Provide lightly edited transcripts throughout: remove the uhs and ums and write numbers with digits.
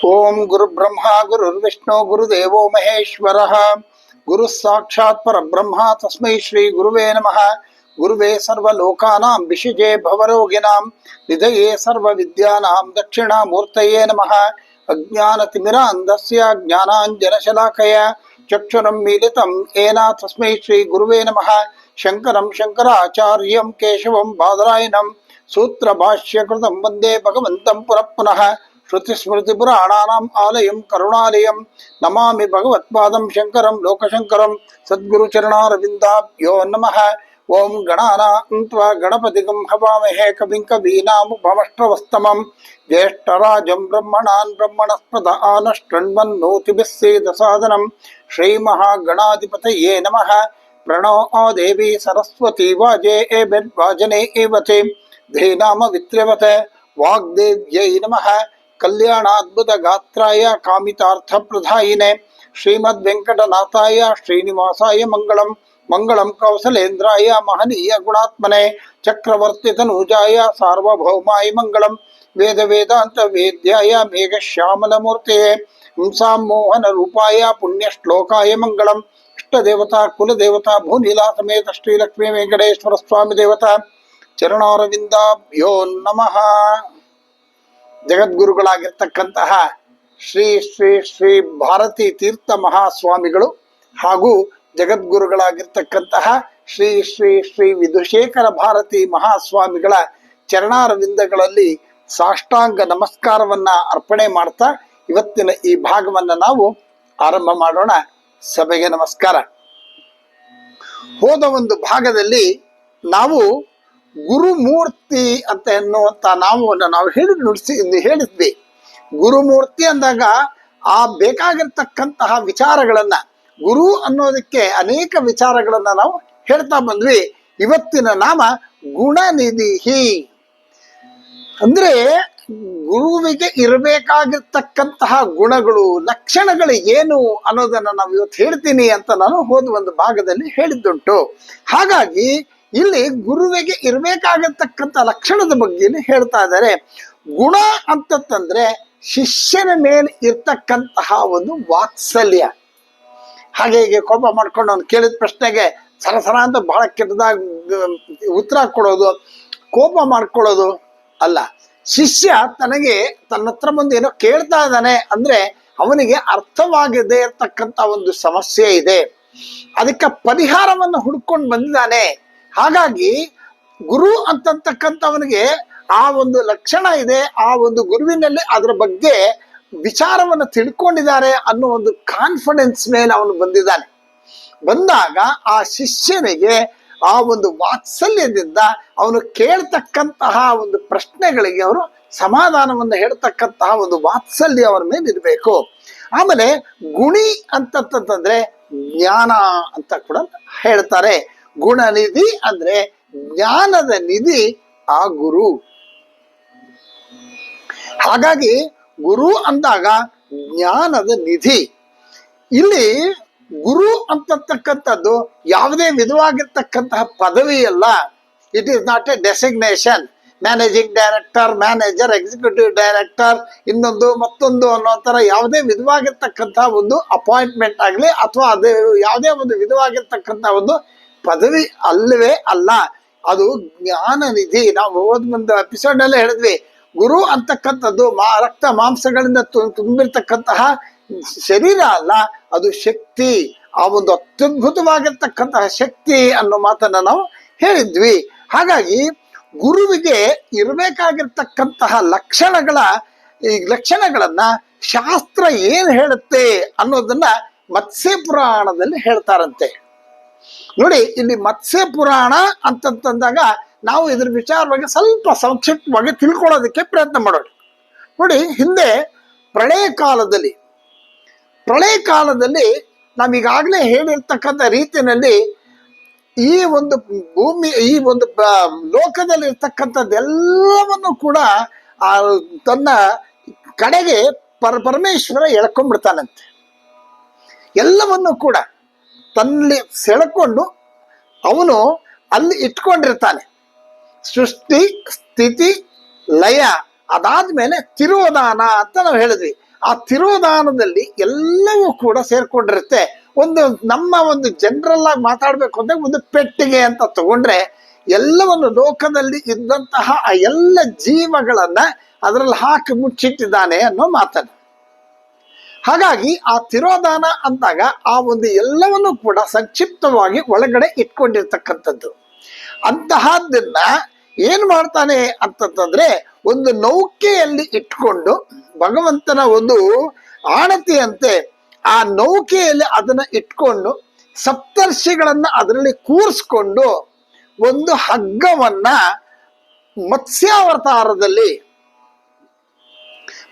ಓಂ ಗುರು ಬ್ರಹ್ಮ ಗುರುರ್ವಿಷ್ಣು ಗುರುದೇವೋ ಮಹೇಶ್ವರಃ ಗುರು ಸಾಕ್ಷಾತ್ ಪರಬ್ರಹ್ಮ ತಸ್ಮೈ ಶ್ರೀ ಗುರುವೇ ನಮಃ. ಗುರುವೇ ಸರ್ವಲೋಕಾನಾಂ ವಿಷಜೇ ಭವರೋಗಿಣಾಂ ನಿಧಯೇ ಸರ್ವವಿದ್ಯಾನಾಂ ದಕ್ಷಿಣಾಮೂರ್ತಯೇ ನಮಃ. ಅಜ್ಞಾನತಿಮಿರಾಂಧಸ್ಯ ಜ್ಞಾನಾಂಜನಶಲಾಕಯ ಚಕ್ಷುರಂ ಮೀಲಿತಂ ಏನ ತಸ್ಮೈ ಶ್ರೀ ಗುರುವೇ ನಮಃ. ಶಂಕರಂ ಶಂಕರಾಚಾರ್ಯಂ ಕೇಶವಂ ಬಾದರಾಯಣಂ ಸೂತ್ರ ಭಾಷ್ಯಕೃತಂ ವಂದೇ ಭಗವಂತಂ ಪುನಃ ಪುನಃ. ಶ್ರುತಿಸ್ಮೃತಿಪುರಾಣಾನಾಂ ಆಲಯಂ ಕರುಣಾಲಯಂ ನಮಾಮಿ ಭಗವತ್ಪಾದಂ ಶಂಕರಂ ಲೋಕಶಂಕರಂ. ಸದ್ಗುರುಚರಣಾರವಿಂದಾಭ್ಯೋ ನಮಃ. ಓಂ ಗಣಾನಾಂ ತ್ವಾ ಗಣಪತಿಗಂ ಹವಾಮಹೇ ಕವಿಂ ಕವೀನಾಮುಪಮಶ್ರವಸ್ತಮಂ. ಜ್ಯೇಷ್ಠರಾಜಂ ಬ್ರಹ್ಮಣಾನ್ ಬ್ರಹ್ಮಣಸ್ಪದ ಆನಶ್ಟಣ್ವನ್ನೋತಿಭಿಃ ಸೇದಸಾದನಂ. ಶ್ರೀಮಹಾಗಣಾಧಿಪತಯೇ ನಮಃ. ಪ್ರಣೋ ದೇವಿ ಸರಸ್ವತಿ ವಾಜೇ ವಾಜನೆ ಏವತೆ ಧೀನಾಮ ವಿತ್ರ್ಯವತೆ ವಾಗ್ದೇವ್ಯೈ ನಮಃ. ಕಲ್ಯಾಣಾದ್ಭುತ ಗಾತ್ರಾಯ ಕಾಮಿತಾರ್ಥ ಪ್ರಧಾಯಿನೆ ಶ್ರೀಮದ್ ವೆಂಕಟನಾಥಾಯ ಶ್ರೀನಿವಾಸಾಯ ಮಂಗಳಂ. ಮಂಗಳಂ ಕೌಸಲೇಂದ್ರಾಯ ಮಹನೀಯ ಗುಣಾತ್ಮನೆ ಚಕ್ರವರ್ತಿ ತನೂಜಾಯ ಸಾರ್ವಭೌಮಾಯ ಮಂಗಳಂ. ವೇದ ವೇದಾಂತ ವೇದ್ಯಾಯ ಮೇಘಶ್ಯಾಮಲ ಮೂರ್ತಿಯೇ ಹಂಸಾಂ ಮೋಹನ ರೂಪಾಯ ಪುಣ್ಯ ಶ್ಲೋಕಾಯ ಮಂಗಳಂ. ಇಷ್ಟದೇವತಾ ಕುಲದೇವತಾ ಭೂನೀಲಾ ಸಮೇತ ಶ್ರೀಲಕ್ಷ್ಮೀ ವೆಂಕಟೇಶ್ವರ ಸ್ವಾಮಿ ದೇವತಾ ಚರಣಾರವಿಂದಾಭ್ಯೋ ನಮಃ. ಜಗದ್ಗುರುಗಳಾಗಿರ್ತಕ್ಕಂತಹ ಶ್ರೀ ಶ್ರೀ ಶ್ರೀ ಭಾರತೀ ತೀರ್ಥ ಮಹಾಸ್ವಾಮಿಗಳು ಹಾಗೂ ಜಗದ್ಗುರುಗಳಾಗಿರ್ತಕ್ಕಂತಹ ಶ್ರೀ ಶ್ರೀ ಶ್ರೀ ವಿಧುಶೇಖರ ಭಾರತಿ ಮಹಾಸ್ವಾಮಿಗಳ ಚರಣಾರವಿಂದಗಳಲ್ಲಿ ಸಾಷ್ಟಾಂಗ ನಮಸ್ಕಾರವನ್ನ ಅರ್ಪಣೆ ಮಾಡ್ತಾ ಇವತ್ತಿನ ಈ ಭಾಗವನ್ನ ನಾವು ಆರಂಭ ಮಾಡೋಣ. ಸಭೆಗೆ ನಮಸ್ಕಾರ. ಹೋದ ಒಂದು ಭಾಗದಲ್ಲಿ ನಾವು ಗುರುಮೂರ್ತಿ ಅಂತ ಎನ್ನುವಂತ ನಾವು ಹೇಳಿದ್ವಿ. ಗುರುಮೂರ್ತಿ ಅಂದಾಗ ಆ ಬೇಕಾಗಿರ್ತಕ್ಕಂತಹ ವಿಚಾರಗಳನ್ನ, ಗುರು ಅನ್ನೋದಕ್ಕೆ ಅನೇಕ ವಿಚಾರಗಳನ್ನ ನಾವು ಹೇಳ್ತಾ ಬಂದ್ವಿ. ಇವತ್ತಿನ ನಾಮ ಗುಣನಿಧಿ. ಅಂದ್ರೆ ಗುರುವಿಗೆ ಇರಬೇಕಾಗಿರ್ತಕ್ಕಂತಹ ಗುಣಗಳು, ಲಕ್ಷಣಗಳು ಏನು ಅನ್ನೋದನ್ನ ನಾವು ಇವತ್ತು ಹೇಳ್ತೀನಿ ಅಂತ ನಾನು ಹೋದ ಒಂದು ಭಾಗದಲ್ಲಿ ಹೇಳಿದ್ದುಂಟು. ಹಾಗಾಗಿ ಇಲ್ಲಿ ಗುರುವಿಗೆ ಇರಬೇಕಾಗಿರ್ತಕ್ಕಂಥ ಲಕ್ಷಣದ ಬಗ್ಗೆ ಹೇಳ್ತಾ ಇದ್ದಾರೆ. ಗುಣ ಅಂತಂದ್ರೆ ಶಿಷ್ಯನ ಮೇಲೆ ಇರ್ತಕ್ಕಂತಹ ಒಂದು ವಾತ್ಸಲ್ಯ. ಹಾಗೆ ಹೀಗೆ ಕೋಪ ಮಾಡ್ಕೊಂಡು ಅವ್ನು ಕೇಳಿದ ಪ್ರಶ್ನೆಗೆ ಸರಸರ ಅಂತ ಬಹಳ ಕೆಟ್ಟದಾಗ ಉತ್ತರ ಕೊಡೋದು, ಕೋಪ ಮಾಡ್ಕೊಳ್ಳೋದು ಅಲ್ಲ. ಶಿಷ್ಯ ತನಗೆ ತನ್ನ ಹತ್ರ ಮುಂದೆ ಏನೋ ಕೇಳ್ತಾ ಇದ್ದಾನೆ ಅಂದ್ರೆ ಅವನಿಗೆ ಅರ್ಥವಾಗದೇ ಇರತಕ್ಕಂತ ಒಂದು ಸಮಸ್ಯೆ ಇದೆ, ಅದಕ್ಕೆ ಪರಿಹಾರವನ್ನು ಹುಡ್ಕೊಂಡು ಬಂದಿದ್ದಾನೆ. ಹಾಗಾಗಿ ಗುರು ಅಂತಕ್ಕಂಥವನಿಗೆ ಆ ಒಂದು ಲಕ್ಷಣ ಇದೆ, ಆ ಒಂದು ಗುರುವಿನಲ್ಲಿ ಅದರ ಬಗ್ಗೆ ವಿಚಾರವನ್ನು ತಿಳ್ಕೊಂಡಿದ್ದಾರೆ ಅನ್ನೋ ಒಂದು ಕಾನ್ಫಿಡೆನ್ಸ್ ಮೇಲೆ ಅವನು ಬಂದಿದ್ದಾನೆ. ಬಂದಾಗ ಆ ಶಿಷ್ಯನಿಗೆ ಆ ಒಂದು ವಾತ್ಸಲ್ಯದಿಂದ ಅವನು ಕೇಳ್ತಕ್ಕಂತಹ ಒಂದು ಪ್ರಶ್ನೆಗಳಿಗೆ ಅವರು ಸಮಾಧಾನವನ್ನು ಹೇಳ್ತಕ್ಕಂತಹ ಒಂದು ವಾತ್ಸಲ್ಯ ಅವರ ಮೇಲೆ ಇರಬೇಕು. ಆಮೇಲೆ ಗುಣಿ ಅಂತಂದ್ರೆ ಜ್ಞಾನ ಅಂತ ಕೂಡ ಹೇಳ್ತಾರೆ. ಗುಣನಿಧಿ ಅಂದ್ರೆ ಜ್ಞಾನದ ನಿಧಿ ಆ ಗುರು. ಹಾಗಾಗಿ ಗುರು ಅಂದಾಗ ಜ್ಞಾನದ ನಿಧಿ. ಇಲ್ಲಿ ಗುರು ಅಂತಕ್ಕಂಥದ್ದು ಯಾವುದೇ ವಿಧವಾಗಿರ್ತಕ್ಕಂತಹ ಪದವಿ ಅಲ್ಲ. It is not A designation. Managing director, manager, executive director, ಇನ್ನೊಂದು ಮತ್ತೊಂದು ಅನ್ನೋ ತರ ಯಾವುದೇ ವಿಧವಾಗಿರ್ತಕ್ಕಂತಹ ಒಂದು ಅಪಾಯಿಂಟ್ಮೆಂಟ್ ಆಗಲಿ ಅಥವಾ ಅದು ಯಾವುದೇ ಒಂದು ವಿಧವಾಗಿರ್ತಕ್ಕಂಥ ಒಂದು ಪದವಿ ಅಲ್ಲವೇ ಅಲ್ಲ. ಅದು ಜ್ಞಾನ ನಿಧಿ. ನಾವು ಒಂದು ಎಪಿಸೋಡ್ ನಲ್ಲೇ ಹೇಳಿದ್ವಿ, ಗುರು ಅಂತಕ್ಕಂಥದ್ದು ರಕ್ತ ಮಾಂಸಗಳಿಂದ ತುಂಬಿರ್ತಕ್ಕಂತಹ ಶರೀರ ಅಲ್ಲ, ಅದು ಶಕ್ತಿ. ಆ ಒಂದು ಅತ್ಯದ್ಭುತವಾಗಿರ್ತಕ್ಕಂತಹ ಶಕ್ತಿ ಅನ್ನೋ ಮಾತನ್ನ ನಾವು ಹೇಳಿದ್ವಿ. ಹಾಗಾಗಿ ಗುರುವಿಗೆ ಇರಬೇಕಾಗಿರ್ತಕ್ಕಂತಹ ಲಕ್ಷಣಗಳನ್ನ ಶಾಸ್ತ್ರ ಏನ್ ಹೇಳುತ್ತೆ ಅನ್ನೋದನ್ನ ಮತ್ಸ್ಯ ಪುರಾಣದಲ್ಲಿ ಹೇಳ್ತಾರಂತೆ. ನೋಡಿ, ಇಲ್ಲಿ ಮತ್ಸ್ಯ ಪುರಾಣ ಅಂತಂದಾಗ ನಾವು ಇದ್ರ ವಿಚಾರವಾಗಿ ಸ್ವಲ್ಪ ಸಂಕ್ಷಿಪ್ತವಾಗಿ ತಿಳ್ಕೊಳ್ಳೋದಕ್ಕೆ ಪ್ರಯತ್ನ ಮಾಡೋಣ. ನೋಡಿ, ಹಿಂದೆ ಪ್ರಳಯ ಕಾಲದಲ್ಲಿ ನಾವೀಗಾಗಲೇ ಹೇಳಿರ್ತಕ್ಕಂಥ ರೀತಿಯಲ್ಲಿ ಈ ಒಂದು ಭೂಮಿ, ಈ ಒಂದು ಲೋಕದಲ್ಲಿ ಇರ್ತಕ್ಕಂಥದ್ದೆಲ್ಲವನ್ನು ಕೂಡ ತನ್ನ ಕಡೆಗೆ ಪರಮೇಶ್ವರ ಎಳ್ಕೊಂಡ್ಬಿಡ್ತಾನಂತೆ. ಎಲ್ಲವನ್ನು ಕೂಡ ತನ್ನಲ್ಲಿ ಸೆಳೆಕೊಂಡು ಅವನು ಅಲ್ಲಿ ಇಟ್ಕೊಂಡಿರ್ತಾನೆ. ಸೃಷ್ಟಿ, ಸ್ಥಿತಿ, ಲಯ, ಅದಾದ್ಮೇಲೆ ತಿರೋಧಾನ ಅಂತ ನಾವು ಹೇಳಿದ್ವಿ. ಆ ತಿರೋಧಾನದಲ್ಲಿ ಎಲ್ಲವೂ ಕೂಡ ಸೇರ್ಕೊಂಡಿರುತ್ತೆ. ನಮ್ಮ ಒಂದು ಜನರಲ್ ಆಗಿ ಮಾತಾಡ್ಬೇಕು ಅಂದ್ರೆ ಒಂದು ಪೆಟ್ಟಿಗೆ ಅಂತ ತಗೊಂಡ್ರೆ ಎಲ್ಲವನ್ನು ಲೋಕದಲ್ಲಿ ಇದ್ದಂತಹ ಆ ಎಲ್ಲ ಜೀವಗಳನ್ನ ಅದರಲ್ಲಿ ಹಾಕಿ ಮುಚ್ಚಿಟ್ಟಿದ್ದಾನೆ ಅನ್ನೋ ಮಾತನ್ನ. ಹಾಗಾಗಿ ಆ ತಿರೋಧಾನ ಅಂದಾಗ ಆ ಒಂದು ಎಲ್ಲವನ್ನು ಕೂಡ ಸಂಕ್ಷಿಪ್ತವಾಗಿ ಒಳಗಡೆ ಇಟ್ಕೊಂಡಿರ್ತಕ್ಕಂಥದ್ದು. ಅಂತಹದ್ದನ್ನ ಏನ್ ಮಾಡ್ತಾನೆ ಅಂತಂದ್ರೆ ಒಂದು ನೌಕೆಯಲ್ಲಿ ಇಟ್ಕೊಂಡು ಭಗವಂತನ ಒಂದು ಆಣತಿಯಂತೆ ಆ ನೌಕೆಯಲ್ಲಿ ಅದನ್ನ ಇಟ್ಕೊಂಡು ಸಪ್ತರ್ಷಿಗಳನ್ನ ಅದರಲ್ಲಿ ಕೂರಿಸ್ಕೊಂಡು ಒಂದು ಹಗ್ಗವನ್ನ ಮತ್ಸ್ಯಾವತಾರದಲ್ಲಿ,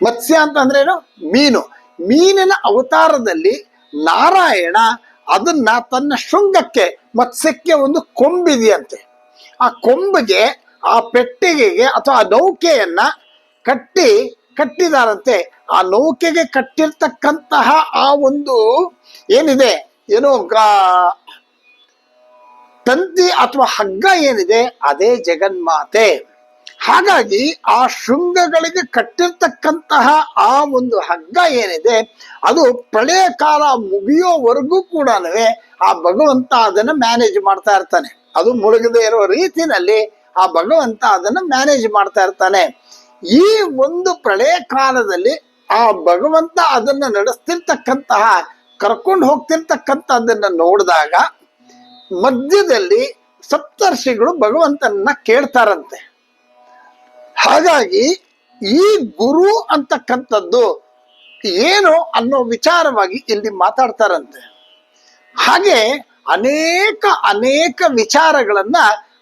ಮತ್ಸ್ಯ ಅಂತಂದ್ರೇನು ಮೀನಿನ ಅವತಾರದಲ್ಲಿ ನಾರಾಯಣ ಅದನ್ನ ತನ್ನ ಶೃಂಗಕ್ಕೆ, ಮತ್ಸ್ಯಕ್ಕೆ ಒಂದು ಕೊಂಬಿದೆಯಂತೆ, ಆ ಕೊಂಬಿಗೆ ಆ ಪೆಟ್ಟಿಗೆಗೆ ಅಥವಾ ಆ ನೌಕೆಯನ್ನ ಕಟ್ಟಿದಾರಂತೆ. ಆ ನೌಕೆಗೆ ಕಟ್ಟಿರ್ತಕ್ಕಂತಹ ಆ ಒಂದು ಏನಿದೆ ತಂತಿ ಅಥವಾ ಹಗ್ಗ ಏನಿದೆ ಅದೇ ಜಗನ್ಮಾತೆ. ಹಾಗಾಗಿ ಆ ಶೃಂಗಗಳಿಗೆ ಕಟ್ಟಿರ್ತಕ್ಕಂತಹ ಆ ಒಂದು ಹಗ್ಗ ಏನಿದೆ ಅದು ಪ್ರಳಯ ಕಾಲ ಮುಗಿಯೋವರೆಗೂ ಕೂಡ ಆ ಭಗವಂತ ಅದನ್ನ ಮ್ಯಾನೇಜ್ ಮಾಡ್ತಾ ಇರ್ತಾನೆ. ಅದು ಮುಳುಗದೆ ಇರುವ ರೀತಿನಲ್ಲಿ ಆ ಭಗವಂತ ಅದನ್ನ ಮ್ಯಾನೇಜ್ ಮಾಡ್ತಾ ಇರ್ತಾನೆ. ಈ ಒಂದು ಪ್ರಳಯ ಕಾಲದಲ್ಲಿ ಆ ಭಗವಂತ ಅದನ್ನ ನಡೆಸ್ತಿರ್ತಕ್ಕಂತಹ, ಕರ್ಕೊಂಡು ಹೋಗ್ತಿರ್ತಕ್ಕಂಥದ್ದನ್ನ ನೋಡಿದಾಗ ಮಧ್ಯದಲ್ಲಿ ಸಪ್ತರ್ಷಿಗಳು ಭಗವಂತನನ್ನ ಕೇಳ್ತಾರಂತೆ. ಹಾಗಾಗಿ ಈ ಗುರು ಅಂತಕ್ಕಂಥದ್ದು ಏನು ಅನ್ನೋ ವಿಚಾರವಾಗಿ ಇಲ್ಲಿ ಮಾತಾಡ್ತಾರಂತೆ. ಹಾಗೆ ಅನೇಕ ವಿಚಾರಗಳನ್ನ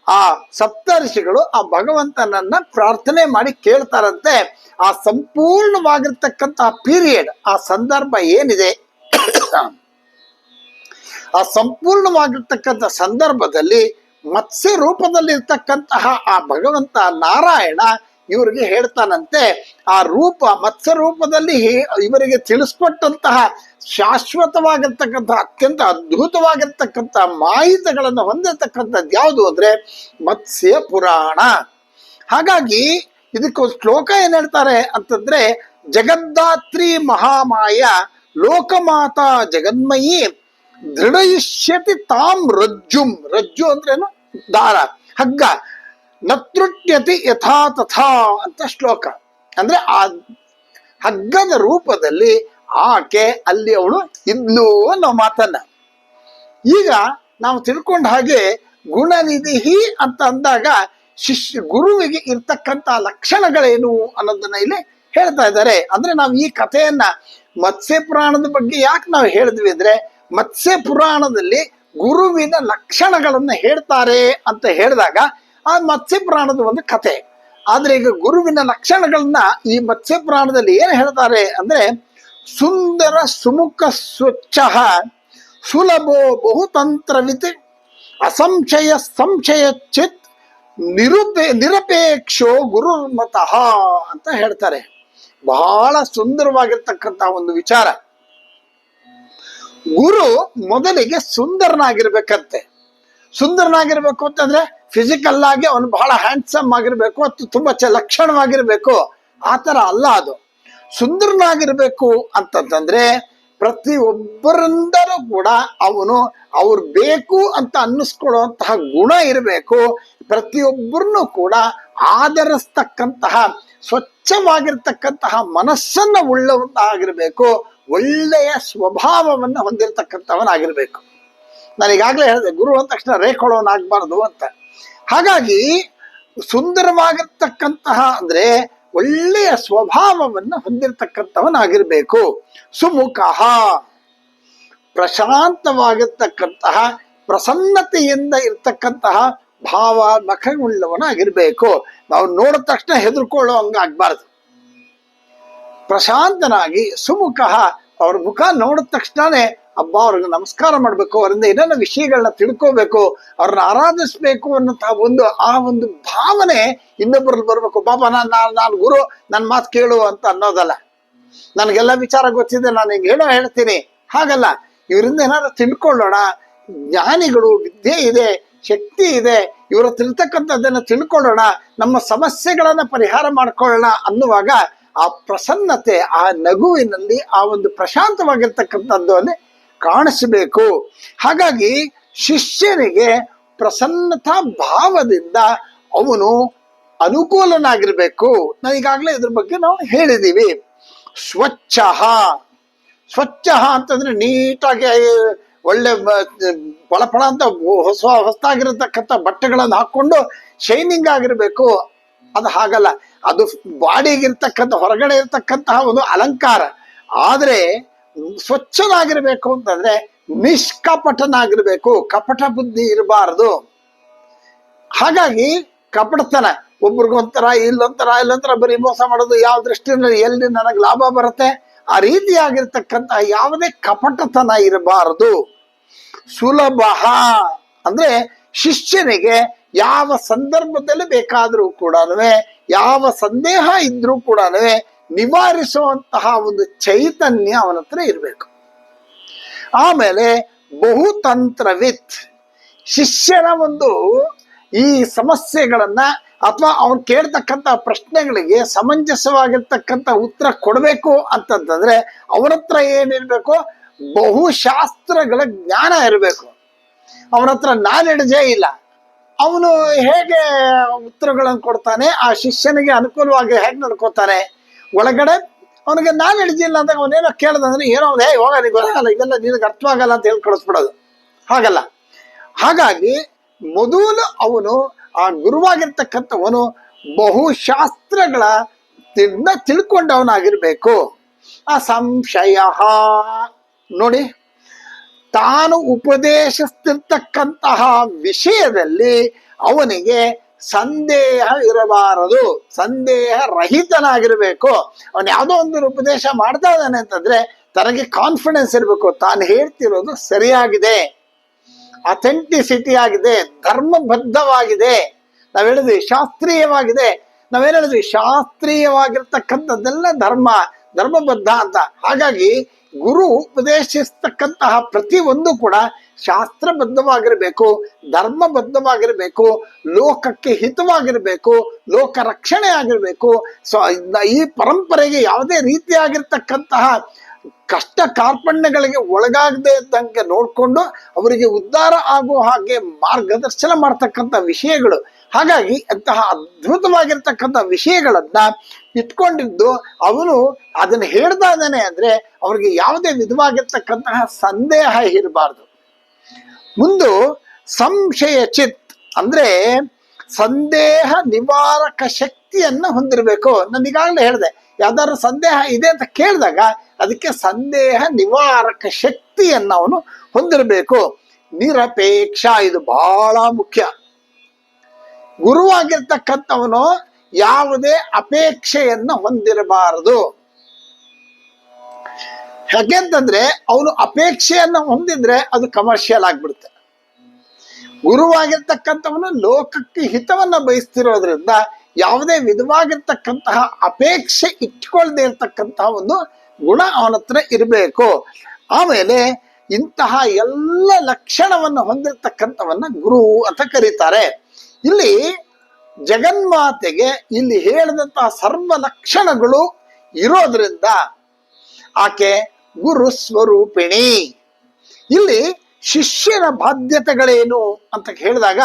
ಆ ಸಪ್ತರ್ಷಿಗಳು ಆ ಭಗವಂತನನ್ನ ಪ್ರಾರ್ಥನೆ ಮಾಡಿ ಕೇಳ್ತಾರಂತೆ. ಆ ಸಂಪೂರ್ಣವಾಗಿರ್ತಕ್ಕಂತಹ ಪೀರಿಯಡ್, ಆ ಸಂದರ್ಭ ಏನಿದೆ, ಆ ಸಂಪೂರ್ಣವಾಗಿರ್ತಕ್ಕಂಥ ಸಂದರ್ಭದಲ್ಲಿ ಮತ್ಸ್ಯ ರೂಪದಲ್ಲಿ ಇರ್ತಕ್ಕಂತಹ ಆ ಭಗವಂತ ನಾರಾಯಣ ಇವರಿಗೆ ಹೇಳ್ತಾನಂತೆ. ಆ ರೂಪ ಮತ್ಸ್ಯ ರೂಪದಲ್ಲಿ ಇವರಿಗೆ ತಿಳಿಸ್ಕೊಟ್ಟಂತಹ ಶಾಶ್ವತವಾಗಿರ್ತಕ್ಕಂಥ ಅತ್ಯಂತ ಅದ್ಭುತವಾಗಿರ್ತಕ್ಕಂಥ ಮಾಹಿತಿಗಳನ್ನು ಹೊಂದಿರತಕ್ಕಂಥದ್ದು ಯಾವುದು ಅಂದ್ರೆ ಮತ್ಸ್ಯ ಪುರಾಣ. ಹಾಗಾಗಿ ಇದಕ್ಕೊಂದು ಶ್ಲೋಕ ಏನ್ ಹೇಳ್ತಾರೆ ಅಂತಂದ್ರೆ, ಜಗದ್ದಾತ್ರಿ ಮಹಾಮಾಯ ಲೋಕಮಾತಾ ಜಗನ್ಮಯಿ ದೃಢಯಿಷ್ಯತಿ ತಾಂ ರಜ್ಜು ಅಂದ್ರೇನು, ದಾರ, ಹಗ್ಗ, ನತೃಟ್ಯತಿ ಯಥಾ ತಥಾ ಅಂತ ಶ್ಲೋಕ. ಅಂದ್ರೆ ಆ ಹಗ್ಗದ ರೂಪದಲ್ಲಿ ಆಕೆ ಅಲ್ಲಿ ಅವಳು ಇದ್ಲು ಅನ್ನೋ ಮಾತನ್ನ ಈಗ ನಾವು ತಿಳ್ಕೊಂಡ ಹಾಗೆ ಗುಣನಿಧಿ ಅಂತ ಅಂದಾಗ ಗುರುವಿಗೆ ಇರ್ತಕ್ಕಂತ ಲಕ್ಷಣಗಳೇನು ಅನ್ನೋದನ್ನ ಇಲ್ಲಿ ಹೇಳ್ತಾ ಇದ್ದಾರೆ. ಅಂದ್ರೆ ನಾವು ಈ ಕಥೆಯನ್ನ ಮತ್ಸ್ಯ ಪುರಾಣದ ಬಗ್ಗೆ ಯಾಕೆ ನಾವು ಹೇಳಿದ್ವಿ ಅಂದ್ರೆ, ಮತ್ಸ್ಯ ಪುರಾಣದಲ್ಲಿ ಗುರುವಿನ ಲಕ್ಷಣಗಳನ್ನ ಹೇಳ್ತಾರೆ ಅಂತ ಹೇಳಿದಾಗ ಆ ಮತ್ಸ್ಯ ಪುರಾಣದ ಒಂದು ಕಥೆ. ಆದ್ರೆ ಈಗ ಗುರುವಿನ ಲಕ್ಷಣಗಳನ್ನ ಈ ಮತ್ಸ್ಯ ಪುರಾಣದಲ್ಲಿ ಏನ್ ಹೇಳ್ತಾರೆ ಅಂದ್ರೆ, ಸುಂದರ ಸುಮುಖ ಸ್ವಚ್ಛ ಸುಲಭೋ ಬಹುತಂತ್ರವಿತ್ ಅಸಂಶಯ ಸಂಶಯ ಚಿತ್ ನಿರಪೇಕ್ಷೋ ಗುರುರ್ಮತಃ ಅಂತ ಹೇಳ್ತಾರೆ. ಬಹಳ ಸುಂದರವಾಗಿರ್ತಕ್ಕಂತಹ ಒಂದು ವಿಚಾರ. ಗುರು ಮೊದಲಿಗೆ ಸುಂದರನಾಗಿರ್ಬೇಕಂತೆ. ಸುಂದರನಾಗಿರ್ಬೇಕು ಅಂತಂದ್ರೆ ಫಿಸಿಕಲ್ ಆಗಿ ಅವನು ಬಹಳ ಹ್ಯಾಂಡ್ಸಮ್ ಆಗಿರ್ಬೇಕು, ಅಥವಾ ತುಂಬಾ ಲಕ್ಷಣವಾಗಿರ್ಬೇಕು, ಆತರ ಅಲ್ಲ. ಅದು ಸುಂದರನಾಗಿರ್ಬೇಕು ಅಂತಂದ್ರೆ ಪ್ರತಿಯೊಬ್ಬರಿಂದಲೂ ಕೂಡ ಅವ್ರು ಬೇಕು ಅಂತ ಅನ್ನಿಸ್ಕೊಳ್ಳುವಂತಹ ಗುಣ ಇರಬೇಕು. ಪ್ರತಿಯೊಬ್ಬರನ್ನು ಕೂಡ ಆಧರಿಸ್ತಕ್ಕಂತಹ ಸ್ವಚ್ಛವಾಗಿರ್ತಕ್ಕಂತಹ ಮನಸ್ಸನ್ನ ಉಳ್ಳವನ್ನಾಗಿರ್ಬೇಕು, ಒಳ್ಳೆಯ ಸ್ವಭಾವವನ್ನ ಹೊಂದಿರತಕ್ಕಂಥವನಾಗಿರ್ಬೇಕು. ನಾನು ಈಗಾಗಲೇ ಹೇಳಿದೆ, ಗುರು ಅಂದ ತಕ್ಷಣ ರೇಖೋಳವನಾಗಬಾರ್ದು ಅಂತ. ಹಾಗಾಗಿ ಸುಂದರವಾಗಿರ್ತಕ್ಕಂತಹ ಅಂದ್ರೆ ಒಳ್ಳೆಯ ಸ್ವಭಾವವನ್ನು ಹೊಂದಿರತಕ್ಕಂಥವನಾಗಿರ್ಬೇಕು. ಸುಮುಖ, ಪ್ರಶಾಂತವಾಗಿರ್ತಕ್ಕಂತಹ, ಪ್ರಸನ್ನತೆಯಿಂದ ಇರ್ತಕ್ಕಂತಹ ಭಾವ ಮಖವುಳ್ಳವನಾಗಿರ್ಬೇಕು. ನಾವು ನೋಡಿದ ತಕ್ಷಣ ಹೆದರ್ಕೊಳ್ಳೋ ಹಂಗಾಗ್ಬಾರ್ದು. ಪ್ರಶಾಂತನಾಗಿ ಸುಮುಖ, ಅವ್ರ ಮುಖ ನೋಡಿದ ತಕ್ಷಣನೇ ಹಬ್ಬ ಅವ್ರಿಗೆ ನಮಸ್ಕಾರ ಮಾಡ್ಬೇಕು, ಅವರಿಂದ ಏನೇನೋ ವಿಷಯಗಳನ್ನ ತಿಳ್ಕೋಬೇಕು, ಅವ್ರನ್ನ ಆರಾಧಿಸ್ಬೇಕು ಅನ್ನೋಂತಹ ಆ ಒಂದು ಭಾವನೆ ಇನ್ನೊಬ್ಬರಲ್ಲಿ ಬರ್ಬೇಕು. ಬಾಬಾ ನಾನು ಗುರು, ನನ್ನ ಮಾತು ಕೇಳು ಅಂತ ಅನ್ನೋದಲ್ಲ. ನನಗೆಲ್ಲ ವಿಚಾರ ಗೊತ್ತಿದೆ, ನಾನು ಹಿಂಗೆ ಹೇಳ್ತೀನಿ, ಹಾಗಲ್ಲ. ಇವರಿಂದ ಏನಾದ್ರು ತಿಳ್ಕೊಳ್ಳೋಣ, ಜ್ಞಾನಿಗಳು, ವಿದ್ಯೆ ಇದೆ, ಶಕ್ತಿ ಇದೆ, ಇವರ ತಿಳ್ತಕ್ಕಂಥದ್ದನ್ನ ತಿಳ್ಕೊಳ್ಳೋಣ, ನಮ್ಮ ಸಮಸ್ಯೆಗಳನ್ನ ಪರಿಹಾರ ಮಾಡ್ಕೊಳ್ಳೋಣ ಅನ್ನುವಾಗ ಆ ಪ್ರಸನ್ನತೆ, ಆ ನಗುವಿನಲ್ಲಿ ಆ ಒಂದು ಪ್ರಶಾಂತವಾಗಿರ್ತಕ್ಕಂಥದ್ದು ಕಾಣಿಸಬೇಕು. ಹಾಗಾಗಿ ಶಿಷ್ಯನಿಗೆ ಪ್ರಸನ್ನತಾ ಭಾವದಿಂದ ಅವನು ಅನುಕೂಲನಾಗಿರ್ಬೇಕು. ನಾನು ಈಗಾಗಲೇ ಇದ್ರ ಬಗ್ಗೆ ನಾವು ಹೇಳಿದ್ದೀವಿ. ಸ್ವಚ್ಛ ಅಂತಂದ್ರೆ ನೀಟಾಗಿ ಒಳ್ಳೆ ಫಳಫಳ ಅಂತ ಹೊಸದಾಗಿರತಕ್ಕಂಥ ಬಟ್ಟೆಗಳನ್ನು ಹಾಕೊಂಡು ಶೈನಿಂಗ್ ಆಗಿರ್ಬೇಕು. ಅದು ಹಾಗಲ್ಲ, ಅದು ಬಾಡಿಗಿರ್ತಕ್ಕಂಥ ಹೊರಗಡೆ ಇರ್ತಕ್ಕಂತಹ ಒಂದು ಅಲಂಕಾರ. ಆದ್ರೆ ಸ್ವಚ್ಛನಾಗಿರ್ಬೇಕು ಅಂತಂದ್ರೆ ನಿಷ್ಕಪಟನಾಗಿರ್ಬೇಕು, ಕಪಟ ಬುದ್ಧಿ ಇರಬಾರದು. ಹಾಗಾಗಿ ಕಪಟತನ, ಒಬ್ರಿಗೊಂಥರ ಇಲ್ಲೊಂಥರ ಬರೀ ಮೋಸ ಮಾಡೋದು, ಯಾವ ದೃಷ್ಟಿಯಲ್ಲಿ ಎಲ್ಲಿ ನನಗೆ ಲಾಭ ಬರುತ್ತೆ ಆ ರೀತಿಯಾಗಿರ್ತಕ್ಕಂತಹ ಯಾವುದೇ ಕಪಟತನ ಇರಬಾರದು. ಸುಲಭ ಅಂದ್ರೆ ಶಿಷ್ಯನಿಗೆ ಯಾವ ಸಂದರ್ಭದಲ್ಲಿ ಬೇಕಾದ್ರೂ ಕೂಡ, ಯಾವ ಸಂದೇಹ ಇದ್ರೂ ಕೂಡ ನಿವಾರಿಸುವಂತಹ ಒಂದು ಚೈತನ್ಯ ಅವನ ಹತ್ರ ಇರಬೇಕು. ಆಮೇಲೆ ಬಹುತಂತ್ರವಿತ್, ಶಿಷ್ಯನ ಒಂದು ಈ ಸಮಸ್ಯೆಗಳನ್ನ ಅಥವಾ ಅವನು ಕೇಳ್ತಕ್ಕಂಥ ಪ್ರಶ್ನೆಗಳಿಗೆ ಸಮಂಜಸವಾಗಿರ್ತಕ್ಕಂಥ ಉತ್ತರ ಕೊಡಬೇಕು ಅಂತಂತಂದ್ರೆ ಅವನ ಹತ್ರ ಏನಿರ್ಬೇಕು, ಬಹುಶಾಸ್ತ್ರಗಳ ಜ್ಞಾನ ಇರಬೇಕು. ಅವನ ಹತ್ರ ನಾಲೆಡ್ಜೇ ಇಲ್ಲ. ಅವನು ಹೇಗೆ ಉತ್ತರಗಳನ್ನು ಕೊಡ್ತಾನೆ, ಆ ಶಿಷ್ಯನಿಗೆ ಅನುಕೂಲವಾಗಿ ಹೇಗೆ ನಡ್ಕೋತಾನೆ. ಒಳಗಡೆ ಅವನಿಗೆ ನಾಲೆಡ್ಜ್ ಇಲ್ಲ ಅಂದಾಗ ಅವನೇನೋ ಕೇಳ್ದಂದ್ರೆ ಏನೋ ಹೋಗ ನಿಗೆ ಗೊತ್ತಾಗಲ್ಲ, ಇದೆಲ್ಲ ನಿನಗೆ ಅರ್ಥವಾಗಲ್ಲ ಅಂತ ಹೇಳಿ ಕಳಿಸ್ಬಿಡೋದು. ಹಾಗಲ್ಲ. ಹಾಗಾಗಿ ಮೊದಲು ಅವನು ಆ ಗುರುವಾಗಿರ್ತಕ್ಕಂಥವನು ಬಹುಶಾಸ್ತ್ರಗಳ ತಿಳ್ಕೊಂಡವನಾಗಿರ್ಬೇಕು. ಆ ಸಂಶಯ ನೋಡಿ, ತಾನು ಉಪದೇಶಿಸ್ತಿರ್ತಕ್ಕಂತಹ ವಿಷಯದಲ್ಲಿ ಅವನಿಗೆ ಸಂದೇಹ ಇರಬಾರದು, ಸಂದೇಹ ರಹಿತನಾಗಿರ್ಬೇಕು. ಅವನು ಯಾವುದೋ ಒಂದು ಉಪದೇಶ ಮಾಡ್ತಾ ಇದ್ದಾನೆ ಅಂತಂದ್ರೆ ತನಗೆ ಕಾನ್ಫಿಡೆನ್ಸ್ ಇರಬೇಕು, ತಾನು ಹೇಳ್ತಿರೋದು ಸರಿಯಾಗಿದೆ, ಅಥೆಂಟಿಸಿಟಿ ಆಗಿದೆ, ಧರ್ಮಬದ್ಧವಾಗಿದೆ. ನಾವ್ ಹೇಳಿದ್ವಿ ಶಾಸ್ತ್ರೀಯವಾಗಿದೆ. ನಾವೇನ್ ಹೇಳಿದ್ವಿ, ಶಾಸ್ತ್ರೀಯವಾಗಿರ್ತಕ್ಕಂಥದ್ದೆಲ್ಲ ಧರ್ಮಬದ್ಧ ಅಂತ. ಹಾಗಾಗಿ ಗುರು ಉಪದೇಶಿಸ್ತಕ್ಕಂತಹ ಪ್ರತಿ ಒಂದು ಕೂಡ ಶಾಸ್ತ್ರಬದ್ಧವಾಗಿರ್ಬೇಕು, ಧರ್ಮಬದ್ಧವಾಗಿರ್ಬೇಕು, ಲೋಕಕ್ಕೆ ಹಿತವಾಗಿರ್ಬೇಕು, ಲೋಕ ರಕ್ಷಣೆ ಆಗಿರ್ಬೇಕು. ಈ ಪರಂಪರೆಗೆ ಯಾವುದೇ ರೀತಿಯಾಗಿರ್ತಕ್ಕಂತಹ ಕಷ್ಟ ಕಾರ್ಪಣ್ಯಗಳಿಗೆ ಒಳಗಾಗದೆ ಇದ್ದಂಗೆ ನೋಡ್ಕೊಂಡು ಅವರಿಗೆ ಉದ್ಧಾರ ಆಗುವ ಹಾಗೆ ಮಾರ್ಗದರ್ಶನ ಮಾಡ್ತಕ್ಕಂಥ ವಿಷಯಗಳು. ಹಾಗಾಗಿ ಅಂತಹ ಅದ್ಭುತವಾಗಿರ್ತಕ್ಕಂಥ ವಿಷಯಗಳನ್ನ ಇಟ್ಕೊಂಡಿದ್ದು ಅವನು ಅದನ್ನ ಹೇಳ್ತಾ ಇದ್ದಾನೆ ಅಂದ್ರೆ ಅವ್ರಿಗೆ ಯಾವುದೇ ವಿಧವಾಗಿರ್ತಕ್ಕಂತಹ ಸಂದೇಹ ಇರಬಾರ್ದು. ಮುಂದು ಸಂಶಯ ಚಿತ್ ಅಂದ್ರೆ ಸಂದೇಹ ನಿವಾರಕ ಶಕ್ತಿಯನ್ನ ಹೊಂದಿರಬೇಕು. ನಾನು ಈಗಾಗಲೇ ಹೇಳಿದೆ, ಯಾವ್ದಾದ್ರು ಸಂದೇಹ ಇದೆ ಅಂತ ಕೇಳಿದಾಗ ಅದಕ್ಕೆ ಸಂದೇಹ ನಿವಾರಕ ಶಕ್ತಿಯನ್ನ ಅವನು ಹೊಂದಿರಬೇಕು. ನಿರಪೇಕ್ಷ, ಇದು ಬಹಳ ಮುಖ್ಯ. ಗುರುವಾಗಿರ್ತಕ್ಕಂಥವನು ಯಾವುದೇ ಅಪೇಕ್ಷೆಯನ್ನ ಹೊಂದಿರಬಾರದು. ಯಾಕೆಂತಂದ್ರೆ ಅವನು ಅಪೇಕ್ಷೆಯನ್ನ ಹೊಂದಿದ್ರೆ ಅದು ಕಮರ್ಷಿಯಲ್ ಆಗ್ಬಿಡುತ್ತೆ. ಗುರುವಾಗಿರ್ತಕ್ಕಂಥವನು ಲೋಕಕ್ಕೆ ಹಿತವನ್ನ ಬಯಸ್ತಿರೋದ್ರಿಂದ ಯಾವುದೇ ವಿಧವಾಗಿರ್ತಕ್ಕಂತಹ ಅಪೇಕ್ಷೆ ಇಟ್ಕೊಳ್ದೇ ಇರ್ತಕ್ಕಂತಹ ಒಂದು ಗುಣ ಅವನ ಹತ್ರ ಇರಬೇಕು. ಆಮೇಲೆ ಇಂತಹ ಎಲ್ಲ ಲಕ್ಷಣವನ್ನು ಹೊಂದಿರತಕ್ಕಂಥವನ್ನ ಗುರು ಅಂತ ಕರೀತಾರೆ. ಇಲ್ಲಿ ಜಗನ್ಮಾತೆಗೆ ಇಲ್ಲಿ ಹೇಳಿದಂತಹ ಸರ್ವ ಲಕ್ಷಣಗಳು ಇರೋದ್ರಿಂದ ಆಕೆ ಗುರು ಸ್ವರೂಪಿಣಿ. ಇಲ್ಲಿ ಶಿಷ್ಯನ ಬಾಧ್ಯತೆಗಳೇನು ಅಂತ ಹೇಳಿದಾಗ,